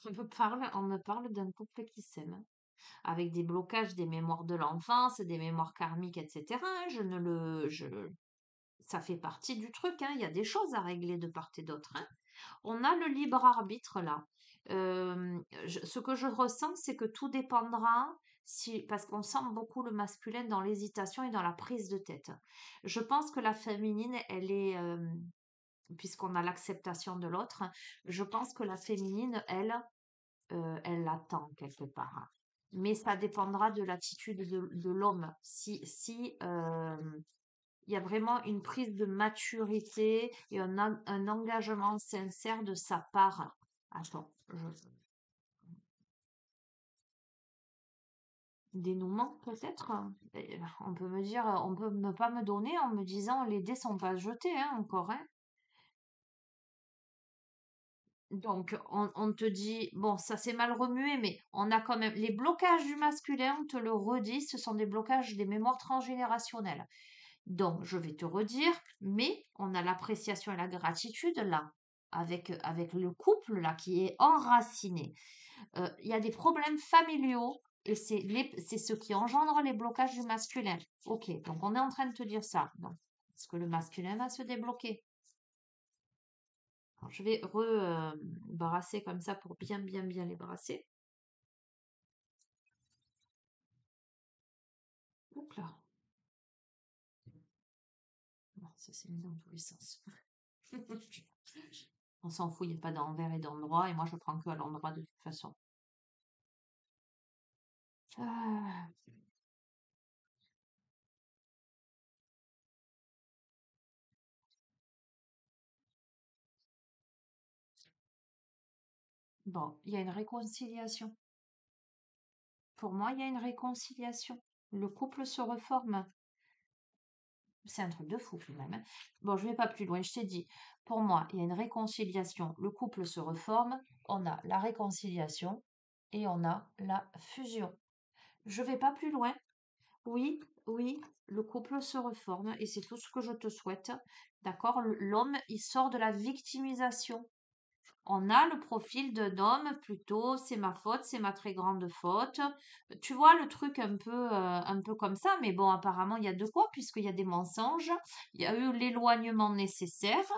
On me parle d'un couple qui s'aime, avec des blocages, des mémoires de l'enfance, des mémoires karmiques, etc., hein. Ça fait partie du truc, hein. Il y a des choses à régler de part et d'autre, hein. On a le libre arbitre là. Ce que je ressens, c'est que tout dépendra si, parce qu'on sent beaucoup le masculin dans l'hésitation et dans la prise de tête. Je pense que la féminine, elle est, puisqu'on a l'acceptation de l'autre, je pense que la féminine, elle l'attend quelque part, hein. Mais ça dépendra de l'attitude de l'homme. Si il y a vraiment une prise de maturité et un engagement sincère de sa part. Attends, dénouement peut-être, hein. On peut me dire, on peut ne pas me donner en me disant les dés sont pas jetés, hein, encore, hein. Donc, on te dit, bon, ça s'est mal remué, mais on a quand même les blocages du masculin, on te le redit, ce sont des blocages des mémoires transgénérationnelles. Donc, je vais te redire, mais on a l'appréciation et la gratitude là, avec le couple là qui est enraciné. Il y a des problèmes familiaux et c'est ce qui engendre les blocages du masculin. Ok, donc on est en train de te dire ça. Non. Est-ce que le masculin va se débloquer? Alors, je vais brasser comme ça pour bien, bien, bien les brasser. Donc là, bon, ça s'est mis dans tous les sens. On s'en fout, il n'y a pas d'envers et d'endroit, et moi je prends que à l'endroit de toute façon. Ah, bon, il y a une réconciliation. Pour moi, il y a une réconciliation. Le couple se reforme. C'est un truc de fou quand même, hein. Bon, je vais pas plus loin, je t'ai dit. Pour moi, il y a une réconciliation. Le couple se reforme. On a la réconciliation et on a la fusion. Je vais pas plus loin. Oui, oui, le couple se reforme et c'est tout ce que je te souhaite. D'accord? L'homme, il sort de la victimisation. On a le profil d'un homme plutôt, c'est ma faute, c'est ma très grande faute. Tu vois le truc un peu comme ça, mais bon, apparemment, il y a de quoi, puisqu'il y a des mensonges. Il y a eu l'éloignement nécessaire.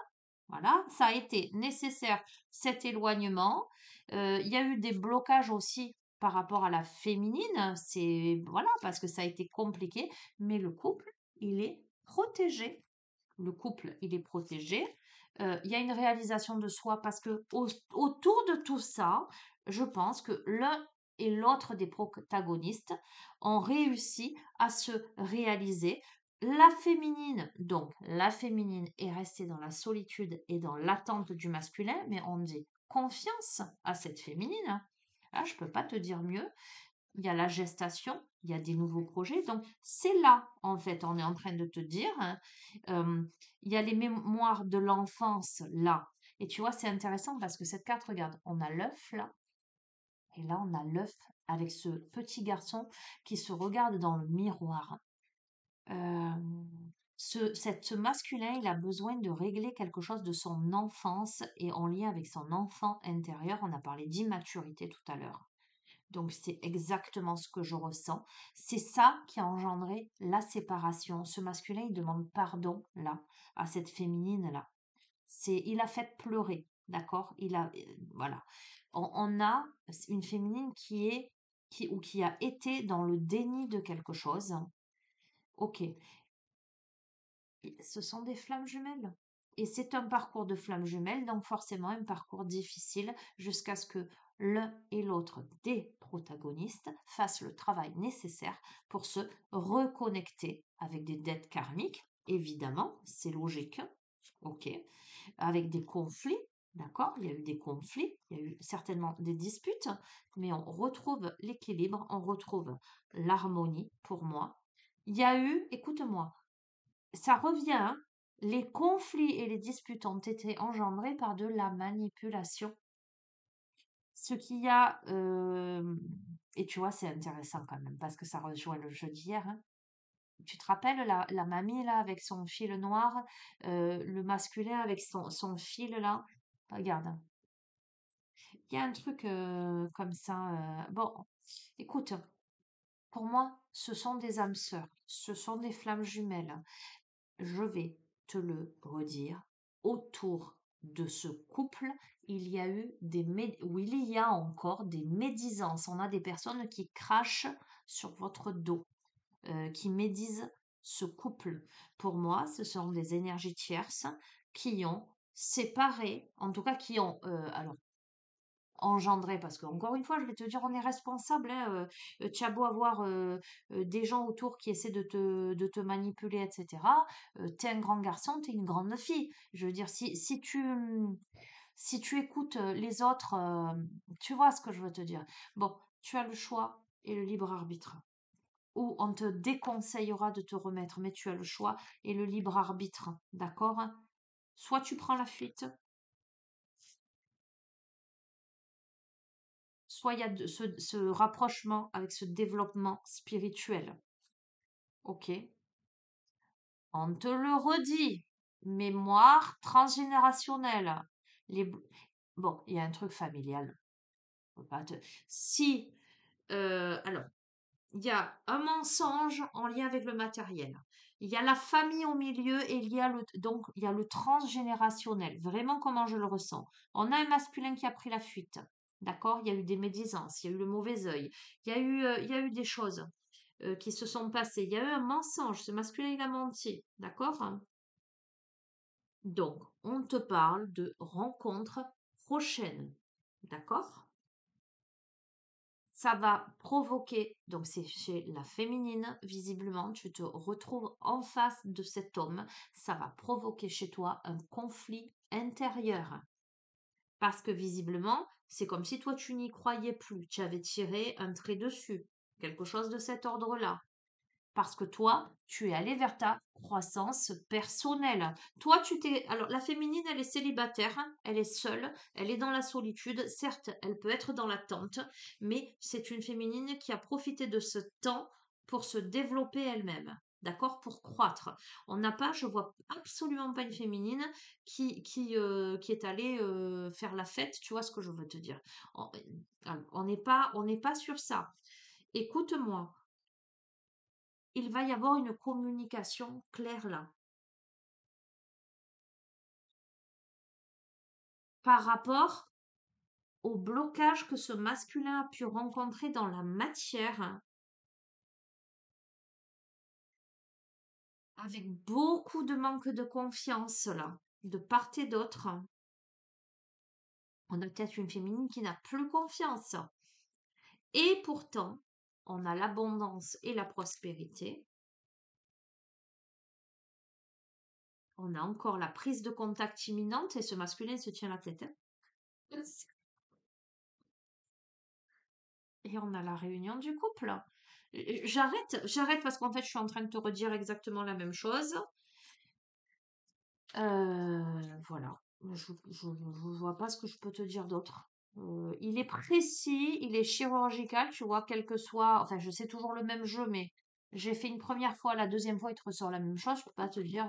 Voilà, ça a été nécessaire, cet éloignement. Il y a eu des blocages aussi par rapport à la féminine. C'est, voilà, parce que ça a été compliqué, mais le couple, il est protégé. Le couple, il est protégé. Il y a une réalisation de soi parce que autour de tout ça, je pense que l'un et l'autre des protagonistes ont réussi à se réaliser. La féminine, donc la féminine est restée dans la solitude et dans l'attente du masculin, mais on dit confiance à cette féminine. Ah, je peux pas te dire mieux. Il y a la gestation, il y a des nouveaux projets. Donc, c'est là, en fait, on est en train de te dire, hein, euh, il y a les mémoires de l'enfance là. Et tu vois, c'est intéressant parce que cette carte, regarde, on a l'œuf là, et là, on a l'œuf avec ce petit garçon qui se regarde dans le miroir. Euh, Ce masculin, il a besoin de régler quelque chose de son enfance et en lien avec son enfant intérieur. On a parlé d'immaturité tout à l'heure. Donc, c'est exactement ce que je ressens. C'est ça qui a engendré la séparation. Ce masculin, il demande pardon, là, à cette féminine-là. Il a fait pleurer, d'accord? Voilà. On a une féminine qui a été dans le déni de quelque chose. Ok, ce sont des flammes jumelles. Et c'est un parcours de flammes jumelles, donc forcément un parcours difficile jusqu'à ce que l'un et l'autre des protagonistes fassent le travail nécessaire pour se reconnecter avec des dettes karmiques. Évidemment, c'est logique. Ok, avec des conflits, d'accord? Il y a eu des conflits, il y a eu certainement des disputes, mais on retrouve l'équilibre, on retrouve l'harmonie pour moi. Il y a eu, écoute-moi, ça revient, hein, les conflits et les disputes ont été engendrés par de la manipulation. Ce qu'il y a, et tu vois, c'est intéressant quand même, parce que ça rejoint le jeu d'hier, hein. Tu te rappelles la mamie là avec son fil noir, le masculin avec son fil là? Regarde, il y a un truc comme ça. Bon, écoute, pour moi, ce sont des âmes sœurs, ce sont des flammes jumelles. Je vais te le redire. Autour de ce couple, il y a eu ou il y a encore des médisances. On a des personnes qui crachent sur votre dos, qui médisent ce couple. Pour moi, ce sont des énergies tierces qui ont séparé, en tout cas qui ont, alors engendré, parce qu'encore une fois, je vais te dire, on est responsable, hein, tu as beau avoir des gens autour qui essaient de te manipuler, etc. T'es un grand garçon, t'es une grande fille. Je veux dire, si tu écoutes les autres, tu vois ce que je veux te dire. Bon, tu as le choix et le libre arbitre. Ou on te déconseillera de te remettre, mais tu as le choix et le libre arbitre, d'accord? Soit tu prends la fuite, soit il y a ce rapprochement avec ce développement spirituel. Ok? On te le redit. Mémoire transgénérationnelle. Les... Bon, il y a un truc familial. Faut pas te- Si, alors, il y a un mensonge en lien avec le matériel. Il y a la famille au milieu et donc il y a le transgénérationnel. Vraiment comment je le ressens. On a un masculin qui a pris la fuite. D'accord? Il y a eu des médisances, il y a eu le mauvais œil, il y a eu des choses qui se sont passées. Il y a eu un mensonge. Ce masculin, il a menti. D'accord? Donc, on te parle de rencontres prochaines. D'accord? Ça va provoquer, donc c'est chez la féminine, visiblement, tu te retrouves en face de cet homme, ça va provoquer chez toi un conflit intérieur. Parce que visiblement, c'est comme si toi tu n'y croyais plus, tu avais tiré un trait dessus, quelque chose de cet ordre-là. Parce que toi, tu es allé vers ta croissance personnelle. Toi, Alors, la féminine, elle est célibataire, hein, elle est seule, elle est dans la solitude. Certes, elle peut être dans l'attente, mais c'est une féminine qui a profité de ce temps pour se développer elle-même. D'accord? Pour croître. Je vois absolument pas une féminine qui est allée faire la fête, tu vois ce que je veux te dire. On n'est pas sur ça. Écoute-moi, il va y avoir une communication claire là, par rapport au blocage que ce masculin a pu rencontrer dans la matière, avec beaucoup de manque de confiance là, de part et d'autre. On a peut-être une féminine qui n'a plus confiance. Et pourtant, on a l'abondance et la prospérité. On a encore la prise de contact imminente et ce masculin se tient la tête, hein. Et on a la réunion du couple. J'arrête parce qu'en fait, je suis en train de te redire exactement la même chose. Voilà. Je vois pas ce que je peux te dire d'autre. Il est précis, il est chirurgical, tu vois, quel que soit. Enfin, je sais toujours le même jeu, mais J'ai fait une première fois, la deuxième fois, il te ressort la même chose. Je peux pas te dire.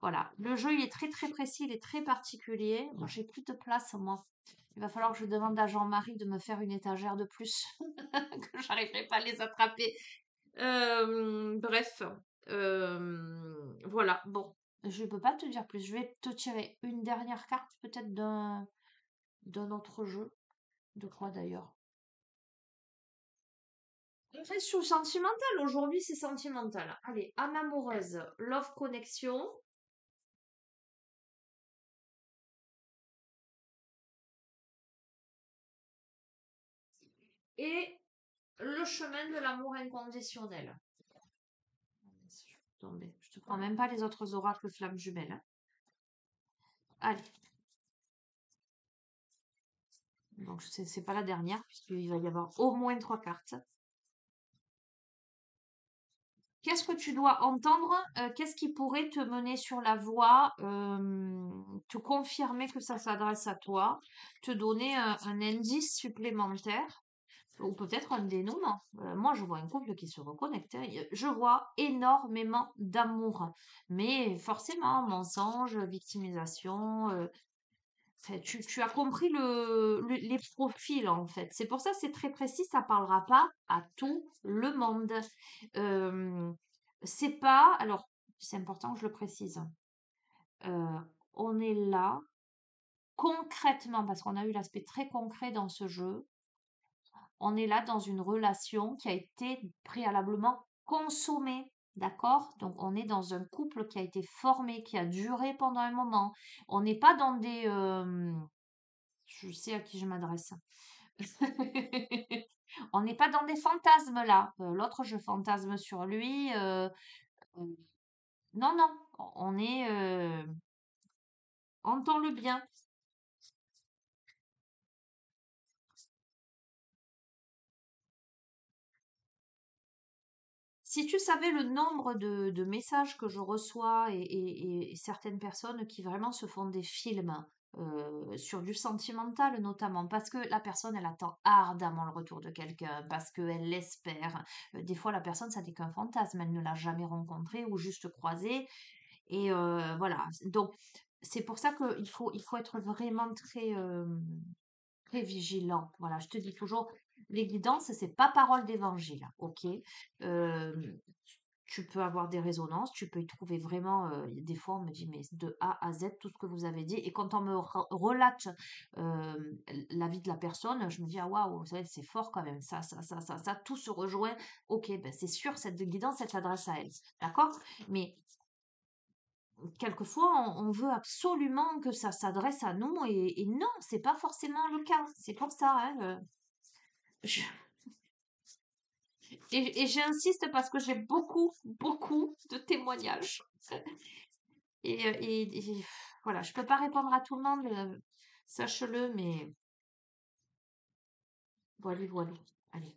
Voilà. Le jeu, il est très très précis, il est très particulier. Moi, j'ai plus de place, moi. Il va falloir que je demande à Jean-Marie de me faire une étagère de plus, que j'arriverai pas à les attraper. Bref, voilà. Bon, je peux pas te dire plus. Je vais te tirer une dernière carte, peut-être d'un autre jeu. De quoi d'ailleurs? On reste sur le sentimental. Aujourd'hui, c'est sentimental. Allez, âme amoureuse, love connexion et le chemin de l'amour inconditionnel. Tomber. Je te prends même pas les autres oracles flammes jumelles, hein. Allez, donc c'est pas la dernière, puisqu'il va y avoir au moins 3 cartes. Qu'est-ce que tu dois entendre? Qu'est-ce qui pourrait te mener sur la voie, te confirmer que ça s'adresse à toi, te donner un indice supplémentaire, ou peut-être un dénouement. Moi, je vois un couple qui se reconnecte, hein. Je vois énormément d'amour, mais forcément, mensonge, victimisation. Tu as compris les profils en fait. C'est pour ça que c'est très précis, ça parlera pas à tout le monde. Euh, c'est pas, alors c'est important que je le précise. Euh, on est là concrètement, parce qu'on a eu l'aspect très concret dans ce jeu, on est là dans une relation qui a été préalablement consommée. D'accord? Donc on est dans un couple qui a été formé, qui a duré pendant un moment. On n'est pas dans des, je sais à qui je m'adresse. On n'est pas dans des fantasmes là. L'autre, je fantasme sur lui. Euh, non, non. On est. Entends-le bien. Si tu savais le nombre de messages que je reçois et certaines personnes qui vraiment se font des films sur du sentimental notamment, parce que la personne, elle attend ardemment le retour de quelqu'un, parce qu'elle l'espère. Des fois, la personne, ça n'est qu'un fantasme, elle ne l'a jamais rencontré ou juste croisé. Et voilà. Donc, c'est pour ça qu'il faut être vraiment très vigilant. Voilà, je te dis toujours, les guidances, c'est pas parole d'évangile, ok? Euh, tu peux avoir des résonances, tu peux y trouver vraiment, des fois on me dit, mais de A à Z, tout ce que vous avez dit, et quand on me relate la vie de la personne, je me dis, ah waouh, c'est fort quand même, ça, tout se rejoint, ok, ben c'est sûr, cette guidance, elle s'adresse à elle, d'accord? Mais quelquefois, on veut absolument que ça s'adresse à nous et non, c'est pas forcément le cas. C'est pour ça, hein, je- et j'insiste parce que j'ai beaucoup, beaucoup de témoignages. Voilà, je peux pas répondre à tout le monde, sache-le, mais voilà, voilà. Allez,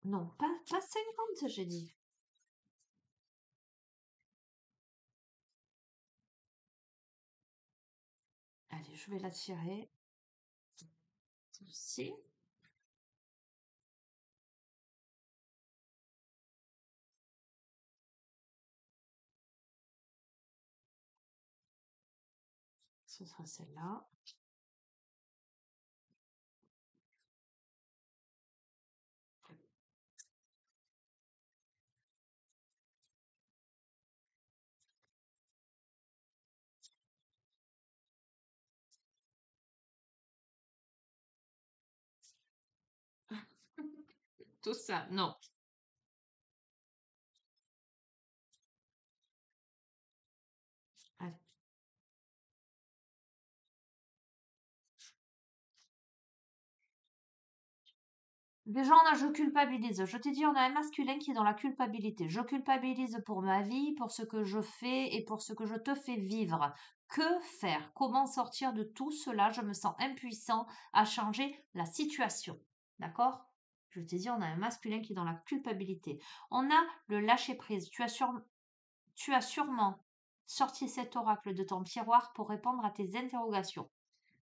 non, pas 50, j'ai dit. Allez, je vais la tirer. Ici, ce sera celle-là. Tout ça, non. Allez. Déjà, on a je culpabilise. Je t'ai dit, on a un masculin qui est dans la culpabilité. Je culpabilise pour ma vie, pour ce que je fais et pour ce que je te fais vivre. Que faire? Comment sortir de tout cela? Je me sens impuissant à changer la situation. D'accord? Je t'ai dit, on a un masculin qui est dans la culpabilité. On a le lâcher prise. Tu as sûrement sorti cet oracle de ton tiroir pour répondre à tes interrogations.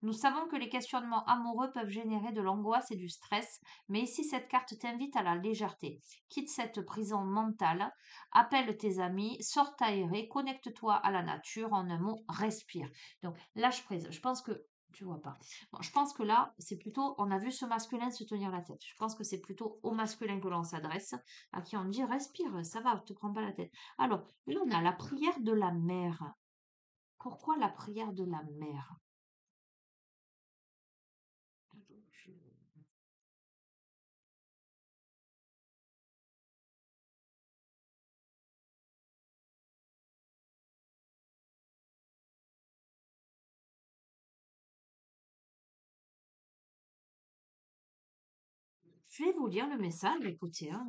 Nous savons que les questionnements amoureux peuvent générer de l'angoisse et du stress, mais ici cette carte t'invite à la légèreté. Quitte cette prison mentale, appelle tes amis, sors t'aérer, connecte-toi à la nature, en un mot, respire. Donc lâche prise. Je pense que tu vois pas. Bon, je pense que là, c'est plutôt, on a vu ce masculin se tenir la tête. Je pense que c'est plutôt au masculin que l'on s'adresse, à qui on dit respire, ça va, te prends pas la tête. Alors, là, on a la prière de la mère. Pourquoi la prière de la mère? Je vais vous lire le message, écoutez, hein,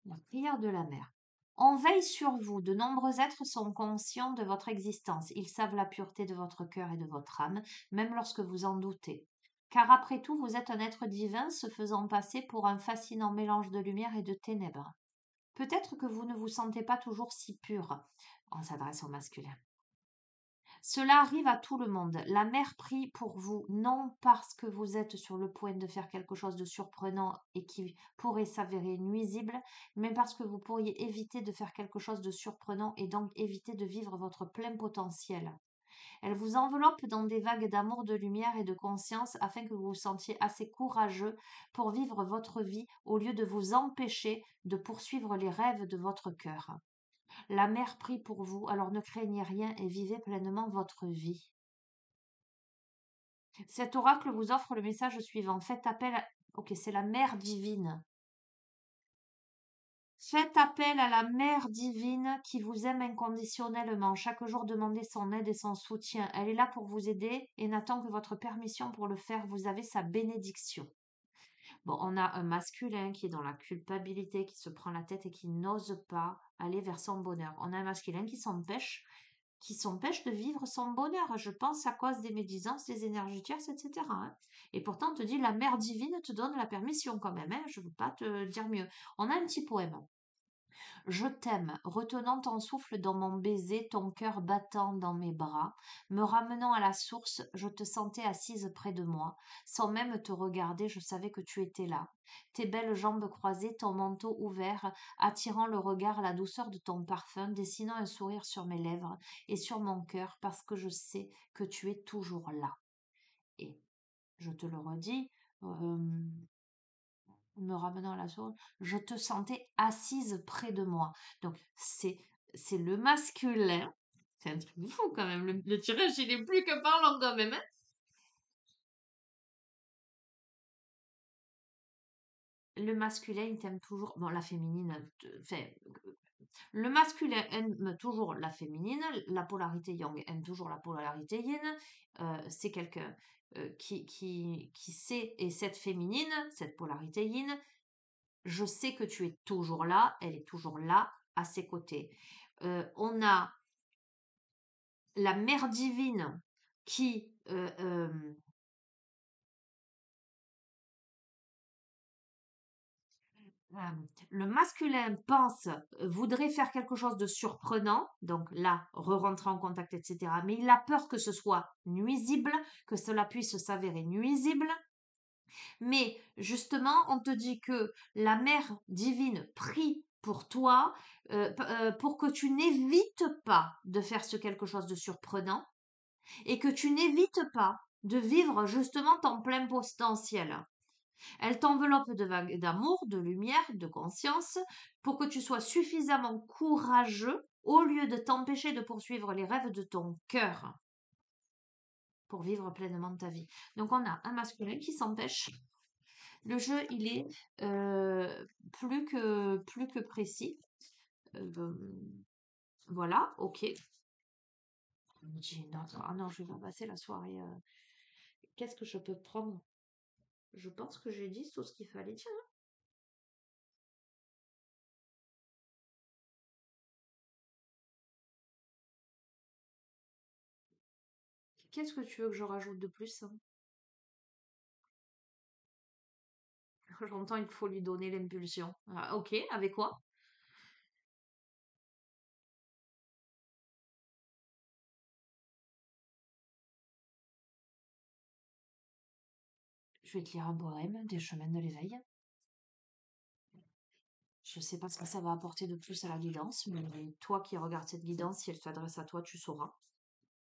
la prière de la mère. On veille sur vous, de nombreux êtres sont conscients de votre existence, ils savent la pureté de votre cœur et de votre âme, même lorsque vous en doutez. Car après tout, vous êtes un être divin se faisant passer pour un fascinant mélange de lumière et de ténèbres. Peut-être que vous ne vous sentez pas toujours si pur, on s'adresse au masculin. Cela arrive à tout le monde. La mère prie pour vous, non parce que vous êtes sur le point de faire quelque chose de surprenant et qui pourrait s'avérer nuisible, mais parce que vous pourriez éviter de faire quelque chose de surprenant et donc éviter de vivre votre plein potentiel. Elle vous enveloppe dans des vagues d'amour, de lumière et de conscience afin que vous vous sentiez assez courageux pour vivre votre vie au lieu de vous empêcher de poursuivre les rêves de votre cœur. La mère prie pour vous, alors ne craignez rien et vivez pleinement votre vie. Cet oracle vous offre le message suivant. Faites appel à... Ok, c'est la mère divine. Faites appel à la mère divine qui vous aime inconditionnellement. Chaque jour, demandez son aide et son soutien. Elle est là pour vous aider et n'attend que votre permission pour le faire. Vous avez sa bénédiction. Bon, on a un masculin qui est dans la culpabilité, qui se prend la tête et qui n'ose pas aller vers son bonheur. On a un masculin qui s'empêche de vivre son bonheur. Je pense à cause des médisances, des énergies tierces, etc., hein. Et pourtant, on te dit, la mère divine te donne la permission quand même, hein. Je ne veux pas te dire mieux. On a un petit poème. Je t'aime, retenant ton souffle dans mon baiser, ton cœur battant dans mes bras, me ramenant à la source, je te sentais assise près de moi. Sans même te regarder, je savais que tu étais là. Tes belles jambes croisées, ton manteau ouvert, attirant le regard, la douceur de ton parfum, dessinant un sourire sur mes lèvres et sur mon cœur, parce que je sais que tu es toujours là. Et je te le redis, euh, me ramenant à la source, je te sentais assise près de moi. Donc, c'est le masculin. C'est un truc de fou quand même. Le tirage, il est plus que parlant quand même, hein. Le masculin, il t'aime toujours. Bon, la féminine, fait. Le masculin aime toujours la féminine. La polarité yang aime toujours la polarité yin. C'est quelqu'un qui sait, et cette féminine, cette polarité yin, je sais que tu es toujours là, elle est toujours là à ses côtés. On a la mère divine qui, euh, le masculin pense, voudrait faire quelque chose de surprenant, donc là, re-rentrer en contact, etc. Mais il a peur que ce soit nuisible, que cela puisse s'avérer nuisible. Mais justement, on te dit que la mère divine prie pour toi, pour que tu n'évites pas de faire ce quelque chose de surprenant et que tu n'évites pas de vivre justement ton plein potentiel. Elle t'enveloppe de vagues d'amour, de lumière, de conscience, pour que tu sois suffisamment courageux au lieu de t'empêcher de poursuivre les rêves de ton cœur pour vivre pleinement ta vie. Donc on a un masculin qui s'empêche. Le jeu, il est plus que précis. Euh, voilà, ok. Non, ah non, je vais pas passer la soirée. Qu'est-ce que je peux prendre? Je pense que j'ai dit tout ce qu'il fallait dire, hein. Qu'est-ce que tu veux que je rajoute de plus, hein? J'entends, il faut lui donner l'impulsion. Ah, ok, avec quoi? Je vais te lire un poème des chemins de l'éveil. Je sais pas ce que ça va apporter de plus à la guidance, mais toi qui regardes cette guidance, si elle s'adresse à toi, tu sauras.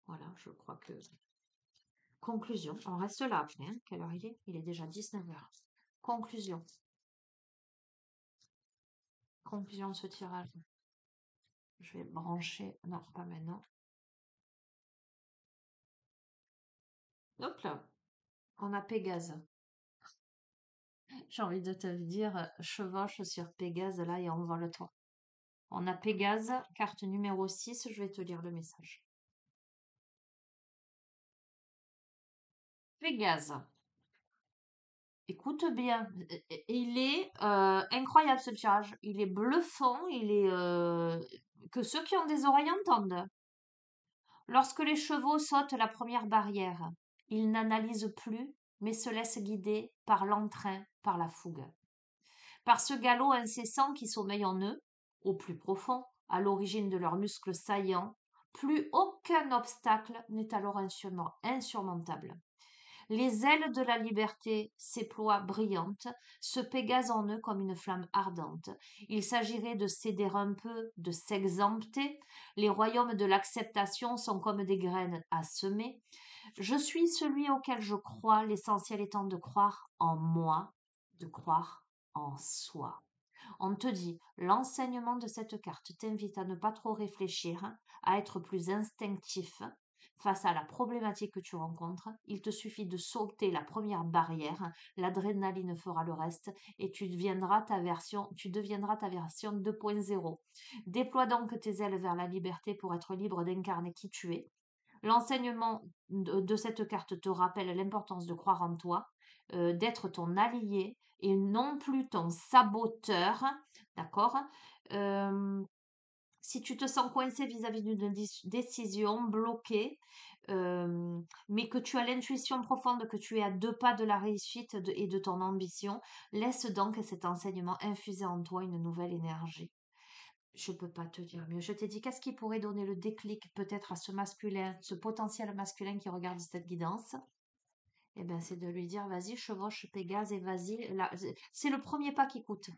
Voilà, je crois que... Conclusion. On reste là après, hein. Quelle heure il est? Il est déjà 19h. Conclusion. Conclusion de ce tirage. Je vais brancher... Non, pas maintenant. Hop là. On a Pégase. J'ai envie de te dire, chevauche sur Pégase là et envole-toi. On a Pégase, carte numéro 6, je vais te lire le message. Pégase. Écoute bien, il est incroyable ce tirage. Il est bluffant, il est que ceux qui ont des oreilles entendent. Lorsque les chevaux sautent la première barrière, ils n'analysent plus, mais se laissent guider par l'entrain, par la fougue. Par ce galop incessant qui sommeille en eux, au plus profond, à l'origine de leurs muscles saillants, plus aucun obstacle n'est alors insurmontable. Les ailes de la liberté s'éploient brillantes, se pégase en eux comme une flamme ardente. Il s'agirait de céder un peu, de s'exempter. Les royaumes de l'acceptation sont comme des graines à semer. Je suis celui auquel je crois, l'essentiel étant de croire en moi, de croire en soi. On te dit, l'enseignement de cette carte t'invite à ne pas trop réfléchir, à être plus instinctif face à la problématique que tu rencontres. Il te suffit de sauter la première barrière, l'adrénaline fera le reste et tu deviendras ta version 2.0. Déploie donc tes ailes vers la liberté pour être libre d'incarner qui tu es. L'enseignement de cette carte te rappelle l'importance de croire en toi, d'être ton allié et non plus ton saboteur, d'accord. Euh, Si tu te sens coincé vis-à-vis d'une décision, bloqué, mais que tu as l'intuition profonde que tu es à 2 pas de la réussite et de ton ambition, laisse donc cet enseignement infuser en toi une nouvelle énergie. Je peux pas te dire mieux. Je t'ai dit, qu'est-ce qui pourrait donner le déclic peut-être à ce masculin, ce potentiel masculin qui regarde cette guidance? Eh ben, c'est de lui dire, vas-y, chevauche Pégase et vas-y. Là, c'est le premier pas qui coûte.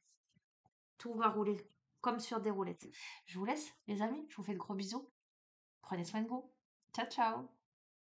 Tout va rouler comme sur des roulettes. Je vous laisse, les amis. Je vous fais de gros bisous. Prenez soin de vous. Ciao, ciao.